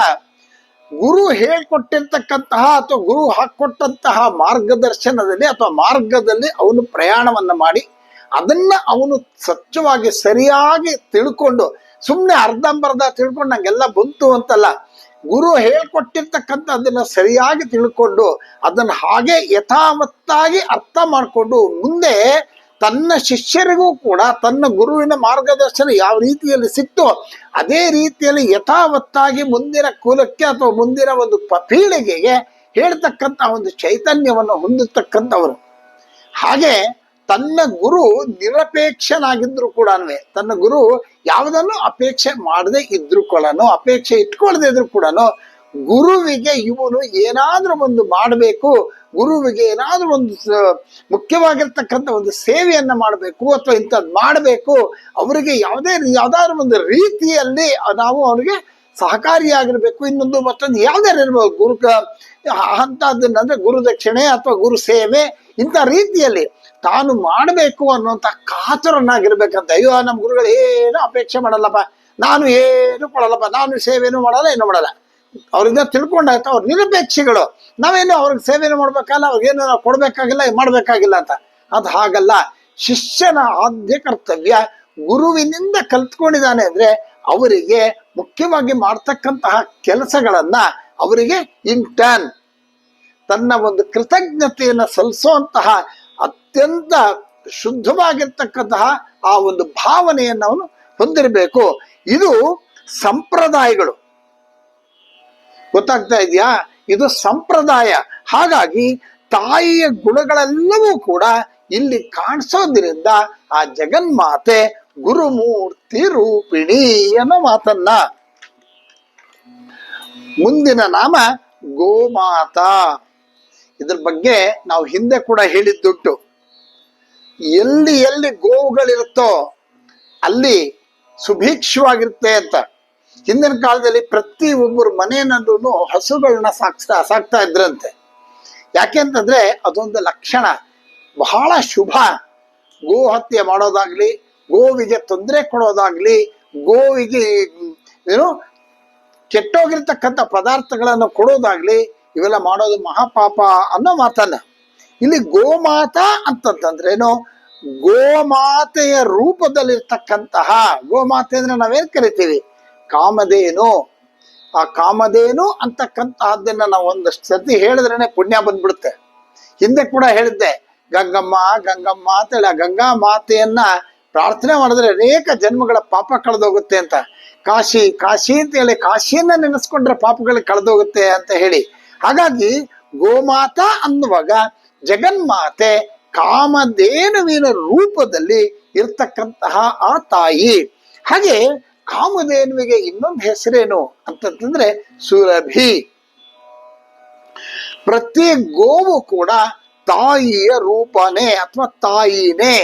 ಗುರು ಹೇಳ್ಕೊಟ್ಟಿರ್ತಕ್ಕಂತಹ ಅಥವಾ ಗುರು ಹಾಕೊಟ್ಟಂತಹ ಮಾರ್ಗದರ್ಶನದಲ್ಲಿ ಅಥವಾ ಮಾರ್ಗದಲ್ಲಿ ಅವನು ಪ್ರಯಾಣವನ್ನ ಮಾಡಿ ಅದನ್ನ ಅವನು ಸ್ವಚ್ಛವಾಗಿ ಸರಿಯಾಗಿ ತಿಳ್ಕೊಂಡು, ಸುಮ್ಮನೆ ಅರ್ಧಂಬರ್ಧ ತಿಳ್ಕೊಂಡು ನಂಗೆಲ್ಲ ಬಂತು ಅಂತಲ್ಲ, ಗುರು ಹೇಳ್ಕೊಟ್ಟಿರ್ತಕ್ಕಂಥ ಅದನ್ನ ಸರಿಯಾಗಿ ತಿಳ್ಕೊಂಡು ಅದನ್ನ ಹಾಗೆ ಯಥಾವತ್ತಾಗಿ ಅರ್ಥ ಮಾಡಿಕೊಂಡು ಮುಂದೆ ತನ್ನ ಶಿಷ್ಯರಿಗೂ ಕೂಡ ತನ್ನ ಗುರುವಿನ ಮಾರ್ಗದರ್ಶನ ಯಾವ ರೀತಿಯಲ್ಲಿ ಸಿಕ್ತೋ ಅದೇ ರೀತಿಯಲ್ಲಿ ಯಥಾವತ್ತಾಗಿ ಮುಂದಿನ ಕುಲಕ್ಕೆ ಅಥವಾ ಮುಂದಿನ ಒಂದು ಪೀಳಿಗೆಗೆ ಹೇಳ್ತಕ್ಕಂಥ ಒಂದು ಚೈತನ್ಯವನ್ನು ಹೊಂದಿರ್ತಕ್ಕಂಥವರು. ಹಾಗೆ ತನ್ನ ಗುರು ನಿರಪೇಕ್ಷನಾಗಿದ್ರು ಕೂಡ, ತನ್ನ ಗುರು ಯಾವುದನ್ನು ಅಪೇಕ್ಷೆ ಮಾಡದೆ ಇದ್ರು ಕೂಡ, ಅಪೇಕ್ಷೆ ಇಟ್ಕೊಳ್ಳದೆ ಇದ್ರು ಕೂಡ ಗುರುವಿಗೆ ಇವನು ಏನಾದ್ರೂ ಒಂದು ಮಾಡಬೇಕು, ಗುರುವಿಗೆ ಏನಾದ್ರೂ ಒಂದು ಮುಖ್ಯವಾಗಿರ್ತಕ್ಕಂಥ ಒಂದು ಸೇವೆಯನ್ನ ಮಾಡಬೇಕು ಅಥವಾ ಇಂಥದ್ದು ಮಾಡಬೇಕು, ಅವರಿಗೆ ಯಾವ್ದಾದ್ರು ಒಂದು ರೀತಿಯಲ್ಲಿ ನಾವು ಅವರಿಗೆ ಸಹಕಾರಿಯಾಗಿರ್ಬೇಕು. ಇನ್ನೊಂದು ಮತ್ತೊಂದು ಯಾವ್ದಾರು ಇರ್ಬೋದು, ಅಂತದನ್ನಂದ್ರೆ ಗುರು ದಕ್ಷಿಣೆ ಅಥವಾ ಗುರು ಸೇವೆ ಇಂಥ ರೀತಿಯಲ್ಲಿ ತಾನು ಮಾಡಬೇಕು ಅನ್ನುವಂಥ ಕಾತುರನಾಗಿರ್ಬೇಕಂತ. ಅಯ್ಯೋ ನಮ್ಮ ಗುರುಗಳು ಏನು ಅಪೇಕ್ಷೆ ಮಾಡಲ್ಲಪ್ಪ, ನಾನು ಏನು ಕೊಡಲ್ಲಪ್ಪ, ನಾನು ಸೇವೆನೂ ಮಾಡಲ್ಲ, ಏನು ಮಾಡಲ್ಲ, ಅವ್ರಿಂದ ತಿಳ್ಕೊಂಡಾಯ್ತು ಅವ್ರು ನಿರಪೇಕ್ಷಿಗಳು, ನಾವೇನು ಅವ್ರಿಗೆ ಸೇವೆನೂ ಮಾಡ್ಬೇಕಲ್ಲ, ಅವ್ರಿಗೇನು ನಾವು ಕೊಡ್ಬೇಕಾಗಿಲ್ಲ, ಮಾಡಬೇಕಾಗಿಲ್ಲ ಅಂತ. ಅದು ಹಾಗಲ್ಲ. ಶಿಷ್ಯನ ಆದ್ಯ ಕರ್ತವ್ಯ ಗುರುವಿನಿಂದ ಕಲ್ತ್ಕೊಂಡಿದ್ದಾನೆ ಅಂದ್ರೆ ಅವರಿಗೆ ಮುಖ್ಯವಾಗಿ ಮಾಡ್ತಕ್ಕಂತಹ ಕೆಲಸಗಳನ್ನ ಅವರಿಗೆ ಇಂಟರ್ನ್ ತನ್ನ ಒಂದು ಕೃತಜ್ಞತೆಯನ್ನ ಸಲ್ಲಿಸುವಂತಹ ಅತ್ಯಂತ ಶುದ್ಧವಾಗಿರ್ತಕ್ಕಂತಹ ಆ ಒಂದು ಭಾವನೆಯನ್ನು ಅವನು ಹೊಂದಿರಬೇಕು. ಇದು ಸಂಪ್ರದಾಯಗಳು, ಗೊತ್ತಾಗ್ತಾ ಇದೆಯಾ? ಇದು ಸಂಪ್ರದಾಯ. ಹಾಗಾಗಿ ತಾಯಿಯ ಗುಣಗಳೆಲ್ಲವೂ ಕೂಡ ಇಲ್ಲಿ ಕಾಣಿಸೋದ್ರಿಂದ ಆ ಜಗನ್ಮಾತೆ ಗುರುಮೂರ್ತಿ ರೂಪಿಣಿ ಅನ್ನೋ ಮಾತನ್ನ. ಮುಂದಿನ ನಾಮ ಗೋಮಾತಾ. ಇದ್ರ ಬಗ್ಗೆ ನಾವು ಹಿಂದೆ ಕೂಡ ಹೇಳಿದ್ದುಂಟು. ಎಲ್ಲಿ ಎಲ್ಲಿ ಗೋವುಗಳಿರುತ್ತೋ ಅಲ್ಲಿ ಸುಭಿಕ್ಷವಾಗಿರುತ್ತೆ ಅಂತ. ಹಿಂದಿನ ಕಾಲದಲ್ಲಿ ಪ್ರತಿ ಒಬ್ಬರು ಮನೆಯಲ್ಲೂ ಹಸುಗಳನ್ನ ಸಾಕ್ತಾ ಇದ್ರಂತೆ. ಯಾಕೆಂತಂದ್ರೆ ಅದೊಂದು ಲಕ್ಷಣ, ಬಹಳ ಶುಭ. ಗೋ ಹತ್ಯೆ ಮಾಡೋದಾಗ್ಲಿ, ಗೋವಿಗೆ ತೊಂದರೆ ಕೊಡೋದಾಗ್ಲಿ, ಗೋವಿಗೆ ಏನು ಕೆಟ್ಟೋಗಿರ್ತಕ್ಕಂಥ ಪದಾರ್ಥಗಳನ್ನು ಕೊಡೋದಾಗ್ಲಿ, ಇವೆಲ್ಲ ಮಾಡೋದು ಮಹಾಪಾಪ ಅನ್ನೋ ಮಾತನ್ನ. ಇಲ್ಲಿ ಗೋಮಾತಾ ಅಂತಂತಂದ್ರೇನು, ಗೋಮಾತೆಯ ರೂಪದಲ್ಲಿರ್ತಕ್ಕಂತಹ, ಗೋಮಾತೆ ಅಂದ್ರೆ ನಾವೇನ್ ಕರಿತೀವಿ ಕಾಮಧೇನು. ಆ ಕಾಮಧೇನು ಅಂತಕ್ಕಂತಹದ್ದನ್ನ ನಾವು ಒಂದಷ್ಟು ಸತಿ ಹೇಳಿದ್ರೇನೆ ಪುಣ್ಯ ಬಂದ್ಬಿಡುತ್ತೆ. ಹಿಂದೆ ಕೂಡ ಹೇಳಿದ್ದೆ, ಗಂಗಮ್ಮ ಗಂಗಮ್ಮ ಅಂತೇಳಿ ಆ ಗಂಗಾ ಮಾತೆಯನ್ನ ಪ್ರಾರ್ಥನೆ ಮಾಡಿದ್ರೆ ಅನೇಕ ಜನ್ಮಗಳ ಪಾಪ ಕಳೆದೋಗುತ್ತೆ ಅಂತ. ಕಾಶಿ ಕಾಶಿ ಅಂತ ಹೇಳಿ ಕಾಶಿಯನ್ನ ನೆನೆಸ್ಕೊಂಡ್ರೆ ಪಾಪಗಳು ಕಳೆದೋಗುತ್ತೆ ಅಂತ ಹೇಳಿ. ಹಾಗಾಗಿ ಗೋಮಾತಾ ಅನ್ನುವಾಗ ಜಗನ್ಮಾತೆ ಕಾಮಧೇನುವಿನ ರೂಪದಲ್ಲಿ ಇರ್ತಕ್ಕಂತಹ ಆ ತಾಯಿ. ಹಾಗೆ ಕಾಮಧೇನುವಿಗೆ ಇನ್ನೊಂದು ಹೆಸರೇನು ಅಂತಂದ್ರೆ ಸುರಭಿ. ಪ್ರತಿ ಗೋವು ಕೂಡ ತಾಯಿಯ ರೂಪನೇ ಅಥವಾ ತಾಯಿನೇ.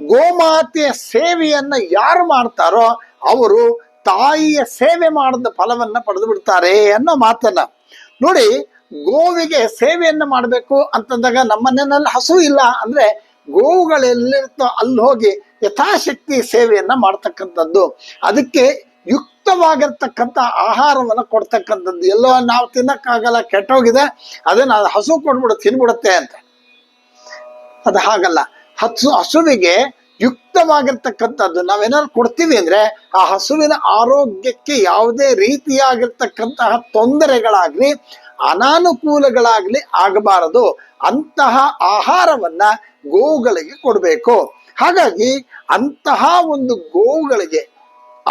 ಗೋಮಾತೆಯ ಸೇವೆಯನ್ನ ಯಾರು ಮಾಡ್ತಾರೋ ಅವರು ತಾಯಿಯ ಸೇವೆ ಮಾಡಿದ ಫಲವನ್ನ ಪಡೆದು ಬಿಡ್ತಾರೆ ಅನ್ನೋ ಮಾತನ್ನ ನೋಡಿ. ಗೋವಿಗೆ ಸೇವೆಯನ್ನ ಮಾಡಬೇಕು ಅಂತಂದಾಗ ನಮ್ಮನೆಯಲ್ಲಿ ಹಸು ಇಲ್ಲ ಅಂದ್ರೆ ಗೋವುಗಳೆಲ್ಲಿರುತ್ತೋ ಅಲ್ಲಿ ಹೋಗಿ ಯಥಾಶಕ್ತಿ ಸೇವೆಯನ್ನ ಮಾಡ್ತಕ್ಕಂಥದ್ದು. ಅದಕ್ಕೆ ಯುಕ್ತವಾಗಿರ್ತಕ್ಕಂಥ ಆಹಾರವನ್ನ ಕೊಡ್ತಕ್ಕಂಥದ್ದು. ಎಲ್ಲೋ ನಾವು ತಿನ್ನಕ್ಕಾಗಲ್ಲ, ಕೆಟ್ಟೋಗಿದೆ, ಅದನ್ನ ಹಸು ಕೊಡ್ಬಿಡು ತಿನ್ಬಿಡುತ್ತೆ ಅಂತ. ಅದು ಹಾಗಲ್ಲ. ಹಸುವಿಗೆ ಯುಕ್ತವಾಗಿರ್ತಕ್ಕಂಥದ್ದು ನಾವೇನಾದ್ರು ಕೊಡ್ತೀವಿ ಅಂದ್ರೆ ಆ ಹಸುವಿನ ಆರೋಗ್ಯಕ್ಕೆ ಯಾವುದೇ ರೀತಿಯಾಗಿರ್ತಕ್ಕಂತಹ ತೊಂದರೆಗಳಾಗ್ಲಿ ಅನಾನುಕೂಲಗಳಾಗ್ಲಿ ಆಗಬಾರದು. ಅಂತಹ ಆಹಾರವನ್ನ ಗೋವುಗಳಿಗೆ ಕೊಡಬೇಕು. ಹಾಗಾಗಿ ಅಂತಹ ಒಂದು ಗೋವುಗಳಿಗೆ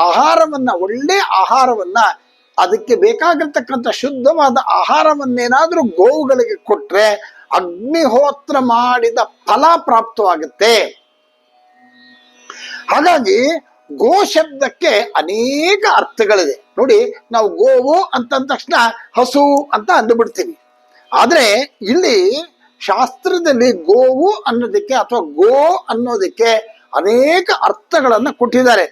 ಆಹಾರವನ್ನ, ಒಳ್ಳೆ ಆಹಾರವನ್ನ, ಅದಕ್ಕೆ ಬೇಕಾಗಿರ್ತಕ್ಕಂಥ ಶುದ್ಧವಾದ ಆಹಾರವನ್ನೇನಾದ್ರೂ ಗೋವುಗಳಿಗೆ ಕೊಟ್ರೆ ಅಗ್ನಿಹೋತ್ರ ಮಾಡಿದ ಫಲ ಪ್ರಾಪ್ತವಾಗುತ್ತೆ. ಹಾಗಾಗಿ ಗೋ ಶಬ್ದಕ್ಕೆ ಅನೇಕ ಅರ್ಥಗಳಿದೆ ನೋಡಿ. ನಾವು ಗೋವು ಅಂತ ತಕ್ಷಣ ಹಸು ಅಂತ ಅಂದುಬಿಡ್ತೀವಿ. ಆದ್ರೆ ಇಲ್ಲಿ ಶಾಸ್ತ್ರದಲ್ಲಿ ಗೋವು ಅನ್ನೋದಕ್ಕೆ ಅಥವಾ ಗೋ ಅನ್ನೋದಕ್ಕೆ ಅನೇಕ ಅರ್ಥಗಳನ್ನ ಕೊಟ್ಟಿದ್ದಾರೆ.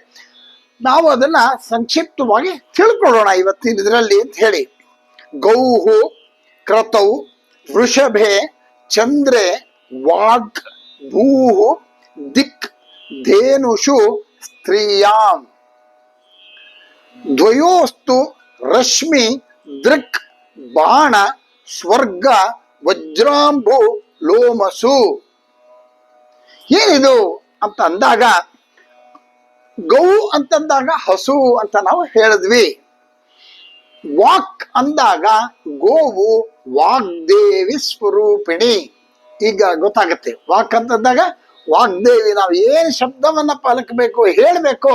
ನಾವು ಅದನ್ನ ಸಂಕ್ಷಿಪ್ತವಾಗಿ ತಿಳ್ಕೊಳ್ಳೋಣ ಇವತ್ತಿನ ಇದರಲ್ಲಿ ಅಂತ ಹೇಳಿ. ಗೌಹು ಕ್ರತೌ ವೃಷಭೆ ಚಂದ್ರೆ ವಾಗ್ ಭೂಹು ದಿಕ್ ಧೇನುಷು ಸ್ತ್ರೀಯಾಂ ದ್ವಯೋಸ್ತು ರಶ್ಮಿ ದೃಕ್ ಬಾಣ ಸ್ವರ್ಗ ವಜ್ರಾಂಬು ಲೋಮಸು. ಏನಿದು ಅಂತ ಅಂದಾಗ, ಗೌ ಅಂತಂದಾಗ ಹಸು ಅಂತ ನಾವು ಹೇಳಿದ್ವಿ. ವಾಕ್ ಅಂದಾಗ ಗೋವು ವಾಗ್ದೇವಿ ಸ್ವರೂಪಿಣಿ. ಈಗ ಗೊತ್ತಾಗತ್ತೆ. ವಾಕ್ ಅಂತಂದಾಗ ವಾಗ್ದೇವಿ, ನಾವು ಏನ್ ಶಬ್ದವನ್ನ ಪಲಕಬೇಕು ಹೇಳ್ಬೇಕು,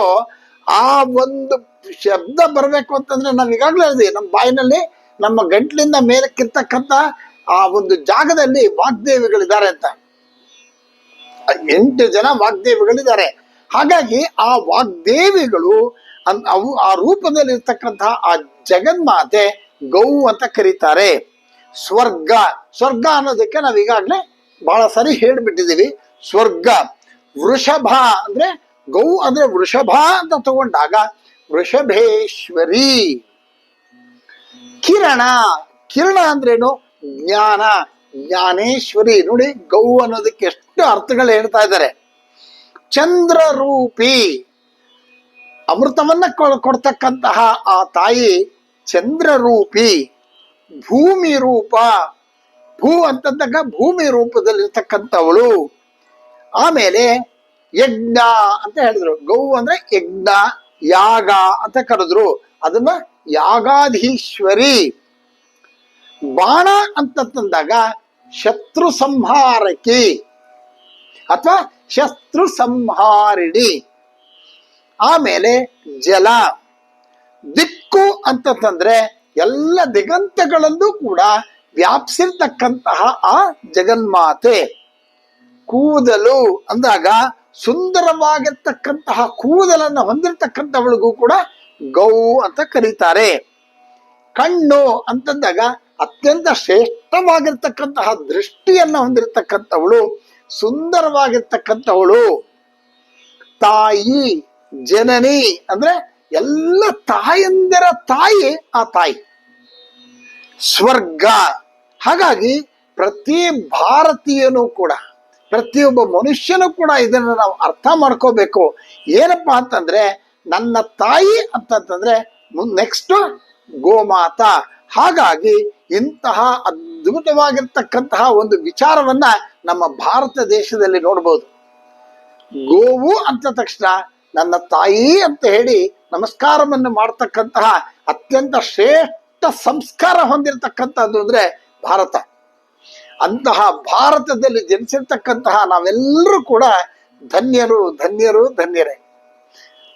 ಆ ಒಂದು ಶಬ್ದ ಬರ್ಬೇಕು ಅಂತಂದ್ರೆ ನಾವ್ ಈಗಾಗ್ಲೇ ಹೇಳಿದ್ವಿ, ನಮ್ಮ ಬಾಯಿನಲ್ಲಿ ನಮ್ಮ ಗಂಟ್ಲಿಂದ ಮೇಲಕ್ಕಿರ್ತಕ್ಕಂಥ ಆ ಒಂದು ಜಾಗದಲ್ಲಿ ವಾಗ್ದೇವಿಗಳಿದ್ದಾರೆ ಅಂತ. 8 ಜನ ವಾಗ್ದೇವಿಗಳಿದ್ದಾರೆ. ಹಾಗಾಗಿ ಆ ವಾಗ್ದೇವಿಗಳು ಅವು ಆ ರೂಪದಲ್ಲಿ ಇರ್ತಕ್ಕಂತಹ ಆ ಜಗನ್ಮಾತೆ ಗೌ ಅಂತ ಕರೀತಾರೆ. ಸ್ವರ್ಗ, ಸ್ವರ್ಗ ಅನ್ನೋದಕ್ಕೆ ನಾವ್ ಈಗಾಗ್ಲೇ ಬಹಳ ಸರಿ ಹೇಳ್ಬಿಟ್ಟಿದೀವಿ. ಸ್ವರ್ಗ. ವೃಷಭ ಅಂದ್ರೆ ಗೌ ಅಂದ್ರೆ ವೃಷಭ ಅಂತ ತಗೊಂಡಾಗ ವೃಷಭೇಶ್ವರಿ. ಕಿರಣ. ಕಿರಣ ಅಂದ್ರೇನು? ಜ್ಞಾನ, ಜ್ಞಾನೇಶ್ವರಿ. ನೋಡಿ, ಗೌ ಅನ್ನೋದಕ್ಕೆ ಎಷ್ಟು ಅರ್ಥಗಳು ಹೇಳ್ತಾ ಇದ್ದಾರೆ. ಚಂದ್ರರೂಪಿ, ಅಮೃತವನ್ನ ಕೊಡ್ತಕ್ಕಂತಹ ಆ ತಾಯಿ ಚಂದ್ರರೂಪಿ. ಭೂಮಿ ರೂಪ, ಭೂ ಅಂತಂದಾಗ ಭೂಮಿ ರೂಪದಲ್ಲಿರ್ತಕ್ಕಂಥವಳು. ಆಮೇಲೆ ಯಜ್ಞ ಅಂತ ಹೇಳಿದ್ರು. ಗೌ ಅಂದ್ರೆ ಯಜ್ಞ, ಯಾಗ ಅಂತ ಕರೆದ್ರು. ಅದನ್ನ ಯಾಗಾಧೀಶ್ವರಿ. ಬಾಣ ಅಂತಂದಾಗ ಶತ್ರು ಸಂಹಾರಕಿ ಅಥವಾ ಶತ್ರು ಸಂಹಾರಿಣಿ. ಆಮೇಲೆ ಜಲ. ದಿಕ್ಕು ಅಂತಂದ್ರೆ ಎಲ್ಲ ದಿಗಂತಗಳಲ್ಲೂ ಕೂಡ ವ್ಯಾಪಿಸಿರ್ತಕ್ಕಂತಹ ಆ ಜಗನ್ಮಾತೆ. ಕೂದಲು ಅಂದಾಗ ಸುಂದರವಾಗಿರ್ತಕ್ಕಂತಹ ಕೂದಲನ್ನು ಹೊಂದಿರತಕ್ಕಂಥವಳಿಗೂ ಕೂಡ ಗೌ ಅಂತ ಕರೀತಾರೆ. ಕಣ್ಣು ಅಂತಂದಾಗ ಅತ್ಯಂತ ಶ್ರೇಷ್ಠವಾಗಿರ್ತಕ್ಕಂತಹ ದೃಷ್ಟಿಯನ್ನ ಹೊಂದಿರತಕ್ಕಂಥವಳು, ಸುಂದರವಾಗಿರ್ತಕ್ಕಂಥವಳು. ತಾಯಿ, ಜನನಿ ಅಂದ್ರೆ ಎಲ್ಲ ತಾಯಂದಿರ ತಾಯಿ ಆ ತಾಯಿ. ಸ್ವರ್ಗ. ಹಾಗಾಗಿ ಪ್ರತಿ ಭಾರತೀಯನು ಕೂಡ, ಪ್ರತಿಯೊಬ್ಬ ಮನುಷ್ಯನು ಕೂಡ ಇದನ್ನು ನಾವು ಅರ್ಥ ಮಾಡ್ಕೋಬೇಕು. ಏನಪ್ಪಾ ಅಂತಂದ್ರೆ ನನ್ನ ತಾಯಿ ಅಂತಂದ್ರೆ ನೆಕ್ಸ್ಟ್ ಗೋಮಾತಾ. ಹಾಗಾಗಿ ಇಂತಹ ಅದ್ಭುತವಾಗಿರ್ತಕ್ಕಂತಹ ಒಂದು ವಿಚಾರವನ್ನ ನಮ್ಮ ಭಾರತ ದೇಶದಲ್ಲಿ ನೋಡ್ಬೋದು. ಗೋವು ಅಂತ ತಕ್ಷಣ ನನ್ನ ತಾಯಿ ಅಂತ ಹೇಳಿ ನಮಸ್ಕಾರವನ್ನು ಮಾಡ್ತಕ್ಕಂತಹ ಅತ್ಯಂತ ಶ್ರೇಷ್ಠ ಸಂಸ್ಕಾರ ಹೊಂದಿರತಕ್ಕಂಥದ್ದು ಅಂದ್ರೆ ಭಾರತ. ಅಂತಹ ಭಾರತದಲ್ಲಿ ಜನಿಸಿರ್ತಕ್ಕಂತಹ ನಾವೆಲ್ಲರೂ ಕೂಡ ಧನ್ಯರು, ಧನ್ಯರು, ಧನ್ಯರೇ.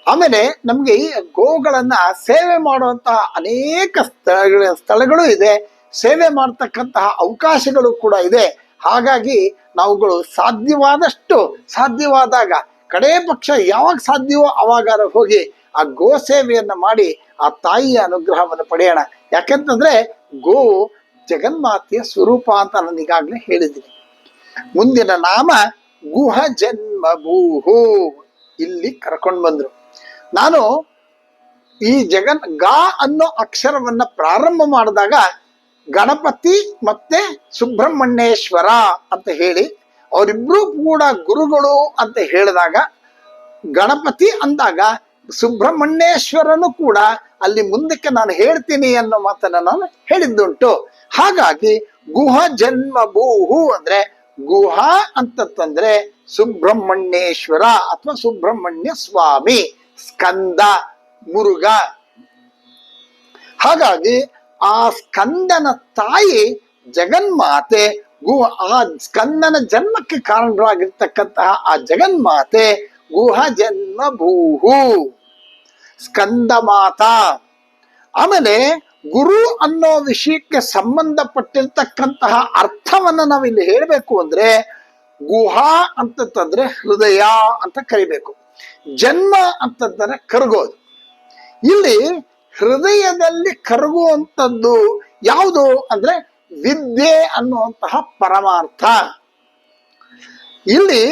ಆಮೇಲೆ ನಮ್ಗೆ ಈ ಗೋಗಳನ್ನ ಸೇವೆ ಮಾಡುವಂತಹ ಅನೇಕ ಸ್ಥಳಗಳು ಇದೆ, ಸೇವೆ ಮಾಡ್ತಕ್ಕಂತಹ ಅವಕಾಶಗಳು ಕೂಡ ಇದೆ. ಹಾಗಾಗಿ ನಾವುಗಳು ಸಾಧ್ಯವಾದಾಗ ಕಡೇ ಪಕ್ಷ ಯಾವಾಗ ಸಾಧ್ಯವೋ ಅವಾಗ ಹೋಗಿ ಆ ಗೋ ಸೇವೆಯನ್ನ ಮಾಡಿ ಆ ತಾಯಿಯ ಅನುಗ್ರಹವನ್ನು ಪಡೆಯೋಣ. ಯಾಕೆಂತಂದ್ರೆ ಗೋ ಜಗನ್ಮಾತೆಯ ಸ್ವರೂಪ ಅಂತ ನಾನು ಈಗಾಗಲೇ ಹೇಳಿದ್ದೀನಿ. ಮುಂದಿನ ನಾಮ ಗುಹ ಜನ್ಮ ಭೂಹು. ಇಲ್ಲಿ ಕರ್ಕೊಂಡು ಬಂದ್ರು. ನಾನು ಈ ಗಾ ಅನ್ನೋ ಅಕ್ಷರವನ್ನ ಪ್ರಾರಂಭ ಮಾಡಿದಾಗ ಗಣಪತಿ ಮತ್ತೆ ಸುಬ್ರಹ್ಮಣ್ಯೇಶ್ವರ ಅಂತ ಹೇಳಿ ಅವರಿಬ್ರು ಕೂಡ ಗುರುಗಳು ಅಂತ ಹೇಳಿದಾಗ, ಗಣಪತಿ ಅಂದಾಗ ಸುಬ್ರಹ್ಮಣ್ಯೇಶ್ವರನು ಕೂಡ ಅಲ್ಲಿ ಮುಂದಕ್ಕೆ ನಾನು ಹೇಳ್ತೀನಿ ಅನ್ನೋ ಮಾತನ್ನ ನಾನು ಹೇಳಿದ್ದುಂಟು. ಹಾಗಾಗಿ ಗುಹ ಜನ್ಮ ಭೂಹು ಅಂದ್ರೆ ಗುಹ ಅಂತಂದ್ರೆ ಸುಬ್ರಹ್ಮಣ್ಯೇಶ್ವರ ಅಥವಾ ಸುಬ್ರಹ್ಮಣ್ಯ ಸ್ವಾಮಿ, ಸ್ಕಂದ, ಮುರುಘ. ಹಾಗಾಗಿ ಆ ಸ್ಕಂದನ ತಾಯಿ ಜಗನ್ಮಾತೆ. ಆ ಸ್ಕಂದನ ಜನ್ಮಕ್ಕೆ ಕಾರಣರಾಗಿರ್ತಕ್ಕಂತಹ ಆ ಜಗನ್ಮಾತೆ ಗುಹ ಜನ್ಮ ಭೂಹು, ಸ್ಕಂದ ಮಾತಾ. ಆಮೇಲೆ ಗುರು ಅನ್ನೋ ವಿಷಯಕ್ಕೆ ಸಂಬಂಧಪಟ್ಟಿರ್ತಕ್ಕಂತಹ ಅರ್ಥವನ್ನ ನಾವಿಲ್ಲಿ ಹೇಳಬೇಕು ಅಂದ್ರೆ ಗುಹಾ ಅಂತಂದ್ರೆ ಹೃದಯ ಅಂತ ಕರಿಬೇಕು. ಜನ್ಮ ಅಂತಂದ್ರೆ ಕರಗೋದು. ಇಲ್ಲಿ ಹೃದಯದಲ್ಲಿ ಕರಗುವಂಥದ್ದು ಯಾವುದು ಅಂದ್ರೆ ವಿದ್ಯೆ ಅನ್ನುವಂತಹ ಪರಮಾರ್ಥ. ಇಲ್ಲಿ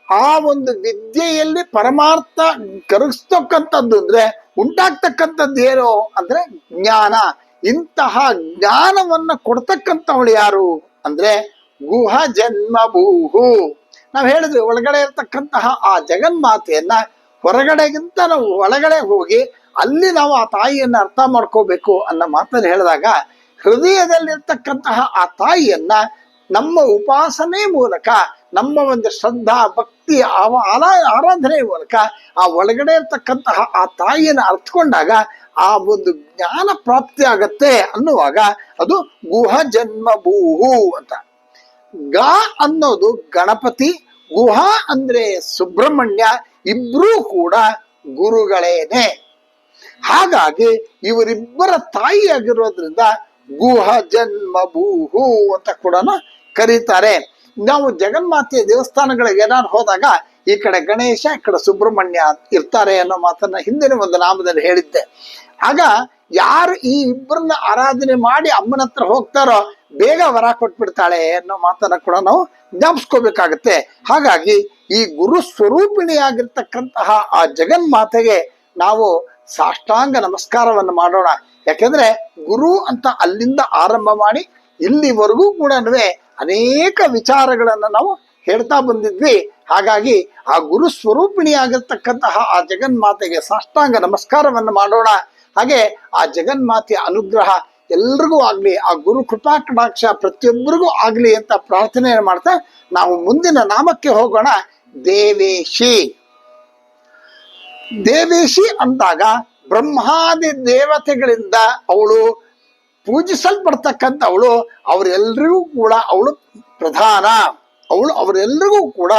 ಆ ಒಂದು ವಿದ್ಯೆಯಲ್ಲಿ ಪರಮಾರ್ಥ ಕರಗಿಸ್ತಕ್ಕಂಥದ್ದು ಅಂದ್ರೆ ಉಂಟಾಗ್ತಕ್ಕಂಥದ್ದು ಏನು ಅಂದ್ರೆ ಜ್ಞಾನ. ಇಂತಹ ಜ್ಞಾನವನ್ನ ಕೊಡ್ತಕ್ಕಂಥವಳು ಯಾರು ಅಂದ್ರೆ ಗುಹ ಜನ್ಮ ಭೂಹು. ನಾವು ಹೇಳಿದ್ವಿ ಒಳಗಡೆ ಇರ್ತಕ್ಕಂತಹ ಆ ಜಗನ್ಮಾತೆಯನ್ನ ಹೊರಗಡೆಗಿಂತ ನಾವು ಒಳಗಡೆ ಹೋಗಿ ಅಲ್ಲಿ ನಾವು ಆ ತಾಯಿಯನ್ನ ಅರ್ಥ ಮಾಡ್ಕೋಬೇಕು ಅನ್ನೋ ಮಾತನ್ನು ಹೇಳಿದಾಗ, ಹೃದಯದಲ್ಲಿರ್ತಕ್ಕಂತಹ ಆ ತಾಯಿಯನ್ನ ನಮ್ಮ ಉಪಾಸನೆ ಮೂಲಕ, ನಮ್ಮ ಒಂದು ಶ್ರದ್ಧಾ ಭಕ್ತಿ ಆರಾಧನೆ ಮೂಲಕ ಆ ಒಳಗಡೆ ಇರ್ತಕ್ಕಂತಹ ಆ ತಾಯಿಯನ್ನು ಅರ್ಥಕೊಂಡಾಗ ಆ ಒಂದು ಜ್ಞಾನ ಪ್ರಾಪ್ತಿ ಆಗತ್ತೆ ಅನ್ನುವಾಗ ಅದು ಗುಹ ಜನ್ಮ ಭೂಹು ಅಂತ. ಗ ಅನ್ನೋದು ಗಣಪತಿ, ಗುಹ ಅಂದ್ರೆ ಸುಬ್ರಹ್ಮಣ್ಯ, ಇಬ್ರೂ ಕೂಡ ಗುರುಗಳೇನೆ. ಹಾಗಾಗಿ ಇವರಿಬ್ಬರ ತಾಯಿಯಾಗಿರೋದ್ರಿಂದ ಗುಹ ಜನ್ಮ ಭೂಹು ಅಂತ ಕೂಡ ಕರೀತಾರೆ. ನಾವು ಜಗನ್ಮಾತೆಯ ದೇವಸ್ಥಾನಗಳಿಗೆ ಏನಾದ್ರು ಹೋದಾಗ ಈ ಕಡೆ ಗಣೇಶ, ಈ ಕಡೆ ಸುಬ್ರಹ್ಮಣ್ಯ ಇರ್ತಾರೆ ಅನ್ನೋ ಮಾತನ್ನ ಹಿಂದಿನ ಒಂದು ನಾಮದಲ್ಲಿ ಹೇಳಿದ್ದೆ. ಆಗ ಯಾರು ಈ ಇಬ್ಬರನ್ನ ಆರಾಧನೆ ಮಾಡಿ ಅಮ್ಮನ ಹತ್ರ ಹೋಗ್ತಾರೋ ಬೇಗ ವರ ಕೊಟ್ಬಿಡ್ತಾಳೆ ಅನ್ನೋ ಮಾತನ್ನ ಕೂಡ ನಾವು ಜ್ಞಾಪಿಸ್ಕೋಬೇಕಾಗತ್ತೆ. ಹಾಗಾಗಿ ಈ ಗುರು ಸ್ವರೂಪಿಣಿಯಾಗಿರ್ತಕ್ಕಂತಹ ಆ ಜಗನ್ಮಾತೆಗೆ ನಾವು ಸಾಷ್ಟಾಂಗ ನಮಸ್ಕಾರವನ್ನು ಮಾಡೋಣ. ಯಾಕೆಂದ್ರೆ ಗುರು ಅಂತ ಅಲ್ಲಿಂದ ಆರಂಭ ಮಾಡಿ ಇಲ್ಲಿವರೆಗೂ ಕೂಡ ಅನೇಕ ವಿಚಾರಗಳನ್ನ ನಾವು ಹೇಳ್ತಾ ಬಂದಿದ್ವಿ. ಹಾಗಾಗಿ ಆ ಗುರು ಸ್ವರೂಪಿಣಿಯಾಗಿರ್ತಕ್ಕಂತಹ ಆ ಜಗನ್ಮಾತೆಗೆ ಸಾಷ್ಟಾಂಗ ನಮಸ್ಕಾರವನ್ನು ಮಾಡೋಣ. ಹಾಗೆ ಆ ಜಗನ್ಮಾತೆಯ ಅನುಗ್ರಹ ಎಲ್ರಿಗೂ ಆಗ್ಲಿ, ಆ ಗುರು ಕೃಪಾ ಕಟಾಕ್ಷ ಪ್ರತಿಯೊಬ್ಬರಿಗೂ ಆಗ್ಲಿ ಅಂತ ಪ್ರಾರ್ಥನೆಯನ್ನು ಮಾಡ್ತಾ ನಾವು ಮುಂದಿನ ನಾಮಕ್ಕೆ ಹೋಗೋಣ. ದೇವೇಶಿ. ದೇವೇಶಿ ಅಂದಾಗ ಬ್ರಹ್ಮಾದಿ ದೇವತೆಗಳಿಂದ ಅವಳು ಪೂಜಿಸಲ್ಪಡ್ತಕ್ಕಂಥವಳು. ಅವರೆಲ್ಲರಿಗೂ ಕೂಡ ಅವಳು ಪ್ರಧಾನ, ಅವಳು ಅವರೆಲ್ಲರಿಗೂ ಕೂಡ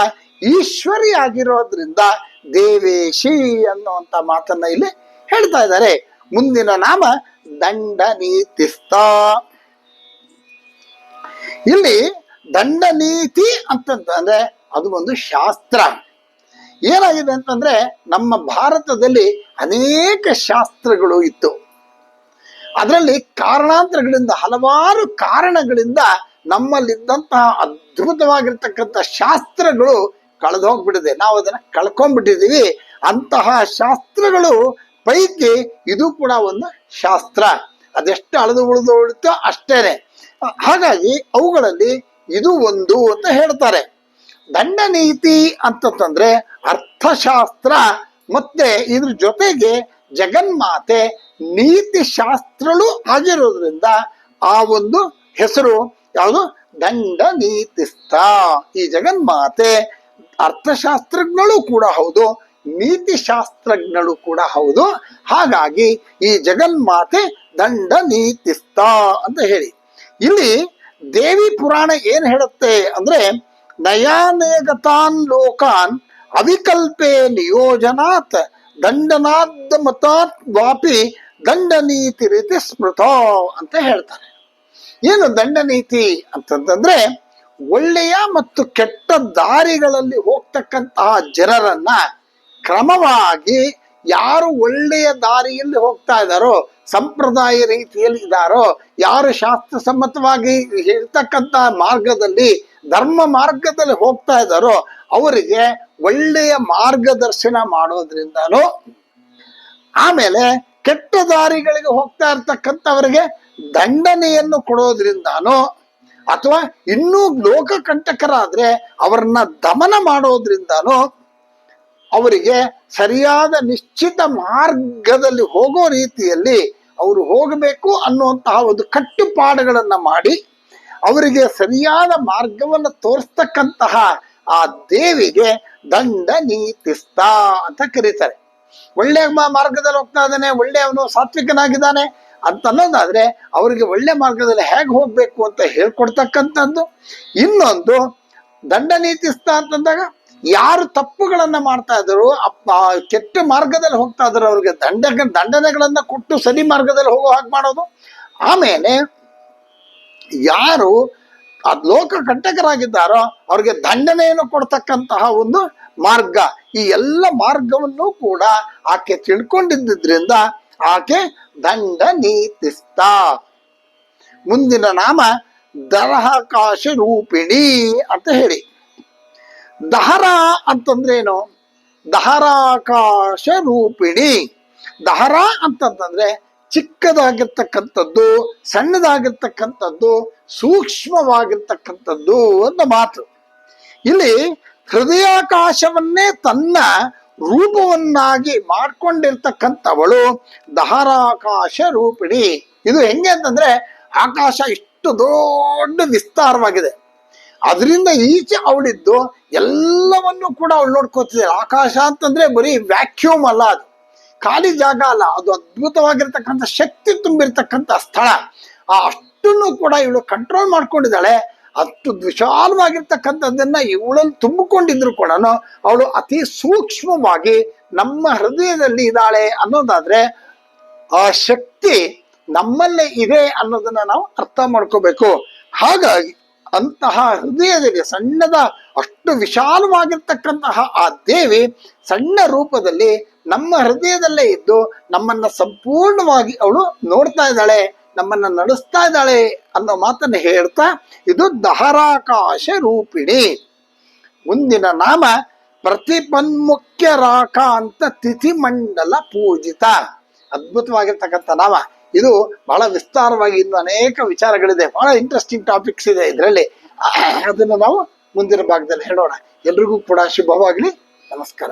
ಈಶ್ವರಿ ಆಗಿರೋದ್ರಿಂದ ದೇವೇಶಿ ಅನ್ನುವಂತ ಮಾತನ್ನ ಇಲ್ಲಿ ಹೇಳ್ತಾ ಇದ್ದಾರೆ. ಮುಂದಿನ ನಾಮ ದಂಡನೀತಿಸ್ಥ. ಇಲ್ಲಿ ದಂಡನೀತಿ ಅಂತಂದ್ರೆ ಅದು ಒಂದು ಶಾಸ್ತ್ರ. ಏನಾಗಿದೆ ಅಂತಂದ್ರೆ ನಮ್ಮ ಭಾರತದಲ್ಲಿ ಅನೇಕ ಶಾಸ್ತ್ರಗಳು ಇತ್ತು. ಅದರಲ್ಲಿ ಕಾರಣಾಂತರಗಳಿಂದ, ಹಲವಾರು ಕಾರಣಗಳಿಂದ ನಮ್ಮಲ್ಲಿದ್ದಂತಹ ಅದ್ಭುತವಾಗಿರ್ತಕ್ಕಂಥ ಶಾಸ್ತ್ರಗಳು ಕಳೆದು ಹೋಗ್ಬಿಟ್ಟಿದೆ. ನಾವು ಅದನ್ನ ಕಳ್ಕೊಂಡ್ಬಿಟ್ಟಿದೀವಿ. ಅಂತಹ ಶಾಸ್ತ್ರಗಳು ಪೈಕಿ ಇದು ಕೂಡ ಒಂದು ಶಾಸ್ತ್ರ. ಅದೆಷ್ಟು ಅಳೆದು ಉಳಿತೋ ಅಷ್ಟೇನೆ. ಹಾಗಾಗಿ ಅವುಗಳಲ್ಲಿ ಇದು ಒಂದು ಅಂತ ಹೇಳ್ತಾರೆ. ದಂಡನೀತಿ ಅಂತಂದ್ರೆ ಅರ್ಥಶಾಸ್ತ್ರ, ಮತ್ತೆ ಇದ್ರ ಜೊತೆಗೆ ಜಗನ್ಮಾತೆ ನೀತಿ ಶಾಸ್ತ್ರಗಳು ಆಗಿರೋದ್ರಿಂದ ಆ ಒಂದು ಹೆಸರು ಯಾವುದು? ದಂಡನೀತಿಸ್ಥ. ಈ ಜಗನ್ಮಾತೆ ಅರ್ಥಶಾಸ್ತ್ರಜ್ಞಳು ಕೂಡ ಹೌದು, ನೀತಿ ಶಾಸ್ತ್ರಜ್ಞಳು ಕೂಡ ಹೌದು. ಹಾಗಾಗಿ ಈ ಜಗನ್ಮಾತೆ ದಂಡನೀತಿಸ್ಥ ಅಂತ ಹೇಳಿ. ಇಲ್ಲಿ ದೇವಿ ಪುರಾಣ ಏನ್ ಹೇಳುತ್ತೆ ಅಂದ್ರೆ, ನಯಾನೇಗತಾನ್ ಲೋಕಾನ್ ಅವಿಕಲ್ಪೆ ನಿಯೋಜನಾತ್ ದಂಡನಾದ ಮತಾತ್ ವಾಪಿ ದಂಡನೀತಿ ರೀತಿ ಸ್ಮೃತ ಅಂತ ಹೇಳ್ತಾರೆ. ಏನು ದಂಡನೀತಿ ಅಂತಂದ್ರೆ, ಒಳ್ಳೆಯ ಮತ್ತು ಕೆಟ್ಟ ದಾರಿಗಳಲ್ಲಿ ಹೋಗ್ತಕ್ಕಂತಹ ಜನರನ್ನ ಕ್ರಮವಾಗಿ ಯಾರು ಒಳ್ಳೆಯ ದಾರಿಯಲ್ಲಿ ಹೋಗ್ತಾ ಇದ್ದಾರೋ, ಸಂಪ್ರದಾಯ ರೀತಿಯಲ್ಲಿ ಇದ್ದಾರೋ, ಯಾರು ಶಾಸ್ತ್ರ ಸಮ್ಮತವಾಗಿ ಇರ್ತಕ್ಕಂಥ ಮಾರ್ಗದಲ್ಲಿ, ಧರ್ಮ ಮಾರ್ಗದಲ್ಲಿ ಹೋಗ್ತಾ ಇದ್ದಾರೋ ಅವರಿಗೆ ಒಳ್ಳೆಯ ಮಾರ್ಗದರ್ಶನ ಮಾಡೋದ್ರಿಂದನೋ, ಆಮೇಲೆ ಕೆಟ್ಟ ದಾರಿಗಳಿಗೆ ಹೋಗ್ತಾ ಇರ್ತಕ್ಕಂಥವರಿಗೆ ದಂಡನೆಯನ್ನು ಕೊಡೋದ್ರಿಂದಾನೋ, ಅಥವಾ ಇನ್ನೂ ಲೋಕ ಕಂಟಕರಾದ್ರೆ ಅವರನ್ನ ದಮನ ಮಾಡೋದ್ರಿಂದಾನೋ ಅವರಿಗೆ ಸರಿಯಾದ ನಿಶ್ಚಿತ ಮಾರ್ಗದಲ್ಲಿ ಹೋಗೋ ರೀತಿಯಲ್ಲಿ ಅವರು ಹೋಗಬೇಕು ಅನ್ನುವಂತಹ ಒಂದು ಕಟ್ಟುಪಾಡುಗಳನ್ನ ಮಾಡಿ ಅವರಿಗೆ ಸರಿಯಾದ ಮಾರ್ಗವನ್ನು ತೋರಿಸ್ತಕ್ಕಂತಹ ಆ ದೇವಿಗೆ ದಂಡನೀತಿಸ್ಥ ಅಂತ ಕರೀತಾರೆ. ಒಳ್ಳೆ ಮಾರ್ಗದಲ್ಲಿ ಹೋಗ್ತಾ ಇದ್ದಾನೆ, ಒಳ್ಳೆಯವನು ಸಾತ್ವಿಕನಾಗಿದ್ದಾನೆ ಅಂತ ಅನ್ನೋದಾದ್ರೆ ಅವರಿಗೆ ಒಳ್ಳೆ ಮಾರ್ಗದಲ್ಲಿ ಹೇಗೆ ಹೋಗ್ಬೇಕು ಅಂತ ಹೇಳ್ಕೊಡ್ತಕ್ಕಂಥದ್ದು. ಇನ್ನೊಂದು ದಂಡನೀತಿಸ್ಥ ಅಂತಂದಾಗ ಯಾರು ತಪ್ಪುಗಳನ್ನ ಮಾಡ್ತಾ ಇದ್ರು, ಕೆಟ್ಟ ಮಾರ್ಗದಲ್ಲಿ ಹೋಗ್ತಾ ಇದ್ರು, ಅವ್ರಿಗೆ ದಂಡನೆಗಳನ್ನ ಕೊಟ್ಟು ಸರಿ ಮಾರ್ಗದಲ್ಲಿ ಹೋಗೋ ಹಾಗೆ ಮಾಡೋದು. ಆಮೇಲೆ ಯಾರು ಲೋಕ ಕಂಟಕರಾಗಿದ್ದಾರೋ ಅವ್ರಿಗೆ ದಂಡನೆಯನ್ನು ಕೊಡ್ತಕ್ಕಂತಹ ಒಂದು ಮಾರ್ಗ. ಈ ಎಲ್ಲ ಮಾರ್ಗವನ್ನು ಕೂಡ ಆಕೆ ತಿಳ್ಕೊಂಡಿದ್ದರಿಂದ ಆಕೆ ದಂಡನೀತಿಸ್ಥ. ಮುಂದಿನ ನಾಮ ದರಹಕಾಶ ರೂಪಿಣಿ ಅಂತ ಹೇಳಿ. ದಹರ ಅಂತಂದ್ರೇನು? ದಹರಾಕಾಶ ರೂಪಿಣಿ. ದಹರ ಅಂತಂದ್ರೆ ಚಿಕ್ಕದಾಗಿರ್ತಕ್ಕಂಥದ್ದು, ಸಣ್ಣದಾಗಿರ್ತಕ್ಕಂಥದ್ದು, ಸೂಕ್ಷ್ಮವಾಗಿರ್ತಕ್ಕಂಥದ್ದು ಅಂತ ಮಾತು. ಇಲ್ಲಿ ಹೃದಯಾಕಾಶವನ್ನೇ ತನ್ನ ರೂಪವನ್ನಾಗಿ ಮಾಡ್ಕೊಂಡಿರ್ತಕ್ಕಂಥವಳು ದಹರಾಕಾಶ ರೂಪಿಣಿ. ಇದು ಹೆಂಗೆ ಅಂತಂದ್ರೆ, ಆಕಾಶ ಇಷ್ಟು ದೊಡ್ಡ ವಿಸ್ತಾರವಾಗಿದೆ, ಅದರಿಂದ ಈಚೆ ಅವಳಿದ್ದು ಎಲ್ಲವನ್ನೂ ಕೂಡ ಅವಳು ನೋಡ್ಕೋತಿದ್ದಾಳೆ. ಆಕಾಶ ಅಂತಂದ್ರೆ ಬರೀ ವ್ಯಾಕ್ಯೂಮ್ ಅಲ್ಲ, ಅದು ಖಾಲಿ ಜಾಗ ಅಲ್ಲ, ಅದು ಅದ್ಭುತವಾಗಿರ್ತಕ್ಕಂಥ ಶಕ್ತಿ ತುಂಬಿರ್ತಕ್ಕಂಥ ಸ್ಥಳ. ಆ ಅಷ್ಟನ್ನು ಕೂಡ ಇವಳು ಕಂಟ್ರೋಲ್ ಮಾಡ್ಕೊಂಡಿದ್ದಾಳೆ. ಅಷ್ಟು ವಿಶಾಲವಾಗಿರ್ತಕ್ಕಂಥದ್ದನ್ನ ಇವಳಲ್ಲಿ ತುಂಬಿಕೊಂಡಿದ್ರು ಕೂಡ ಅವಳು ಅತಿ ಸೂಕ್ಷ್ಮವಾಗಿ ನಮ್ಮ ಹೃದಯದಲ್ಲಿ ಇದ್ದಾಳೆ ಅನ್ನೋದಾದ್ರೆ ಆ ಶಕ್ತಿ ನಮ್ಮಲ್ಲೇ ಇದೆ ಅನ್ನೋದನ್ನ ನಾವು ಅರ್ಥ ಮಾಡ್ಕೋಬೇಕು. ಹಾಗಾಗಿ ಅಂತಹ ಹೃದಯದಲ್ಲಿ ಸಣ್ಣದ ಅಷ್ಟು ವಿಶಾಲವಾಗಿರ್ತಕ್ಕಂತಹ ಆ ದೇವಿ ಸಣ್ಣ ರೂಪದಲ್ಲಿ ನಮ್ಮ ಹೃದಯದಲ್ಲೇ ಇದ್ದು ನಮ್ಮನ್ನ ಸಂಪೂರ್ಣವಾಗಿ ಅವಳು ನೋಡ್ತಾ ಇದ್ದಾಳೆ, ನಮ್ಮನ್ನ ನಡೆಸ್ತಾ ಇದ್ದಾಳೆ ಅನ್ನೋ ಮಾತನ್ನು ಹೇಳ್ತಾ ಇದು ದಹರಾಕಾಶ ರೂಪಿಣಿ. ಮುಂದಿನ ನಾಮ ಪ್ರತಿಪನ್ಮುಖ್ಯ ರಾಕ ಅಂತ ತಿಥಿ ಮಂಡಲ ಪೂಜಿತ. ಅದ್ಭುತವಾಗಿರ್ತಕ್ಕಂಥ ನಾಮ. ಇದು ಬಹಳ ವಿಸ್ತಾರವಾಗಿ ಇನ್ನು ಅನೇಕ ವಿಚಾರಗಳಿದೆ, ಬಹಳ ಇಂಟ್ರೆಸ್ಟಿಂಗ್ ಟಾಪಿಕ್ಸ್ ಇದೆ ಇದರಲ್ಲಿ. ಅದನ್ನು ನಾವು ಮುಂದಿನ ಭಾಗದಲ್ಲಿ ಹೇಳೋಣ. ಎಲ್ರಿಗೂ ಕೂಡ ಶುಭವಾಗಲಿ. ನಮಸ್ಕಾರ.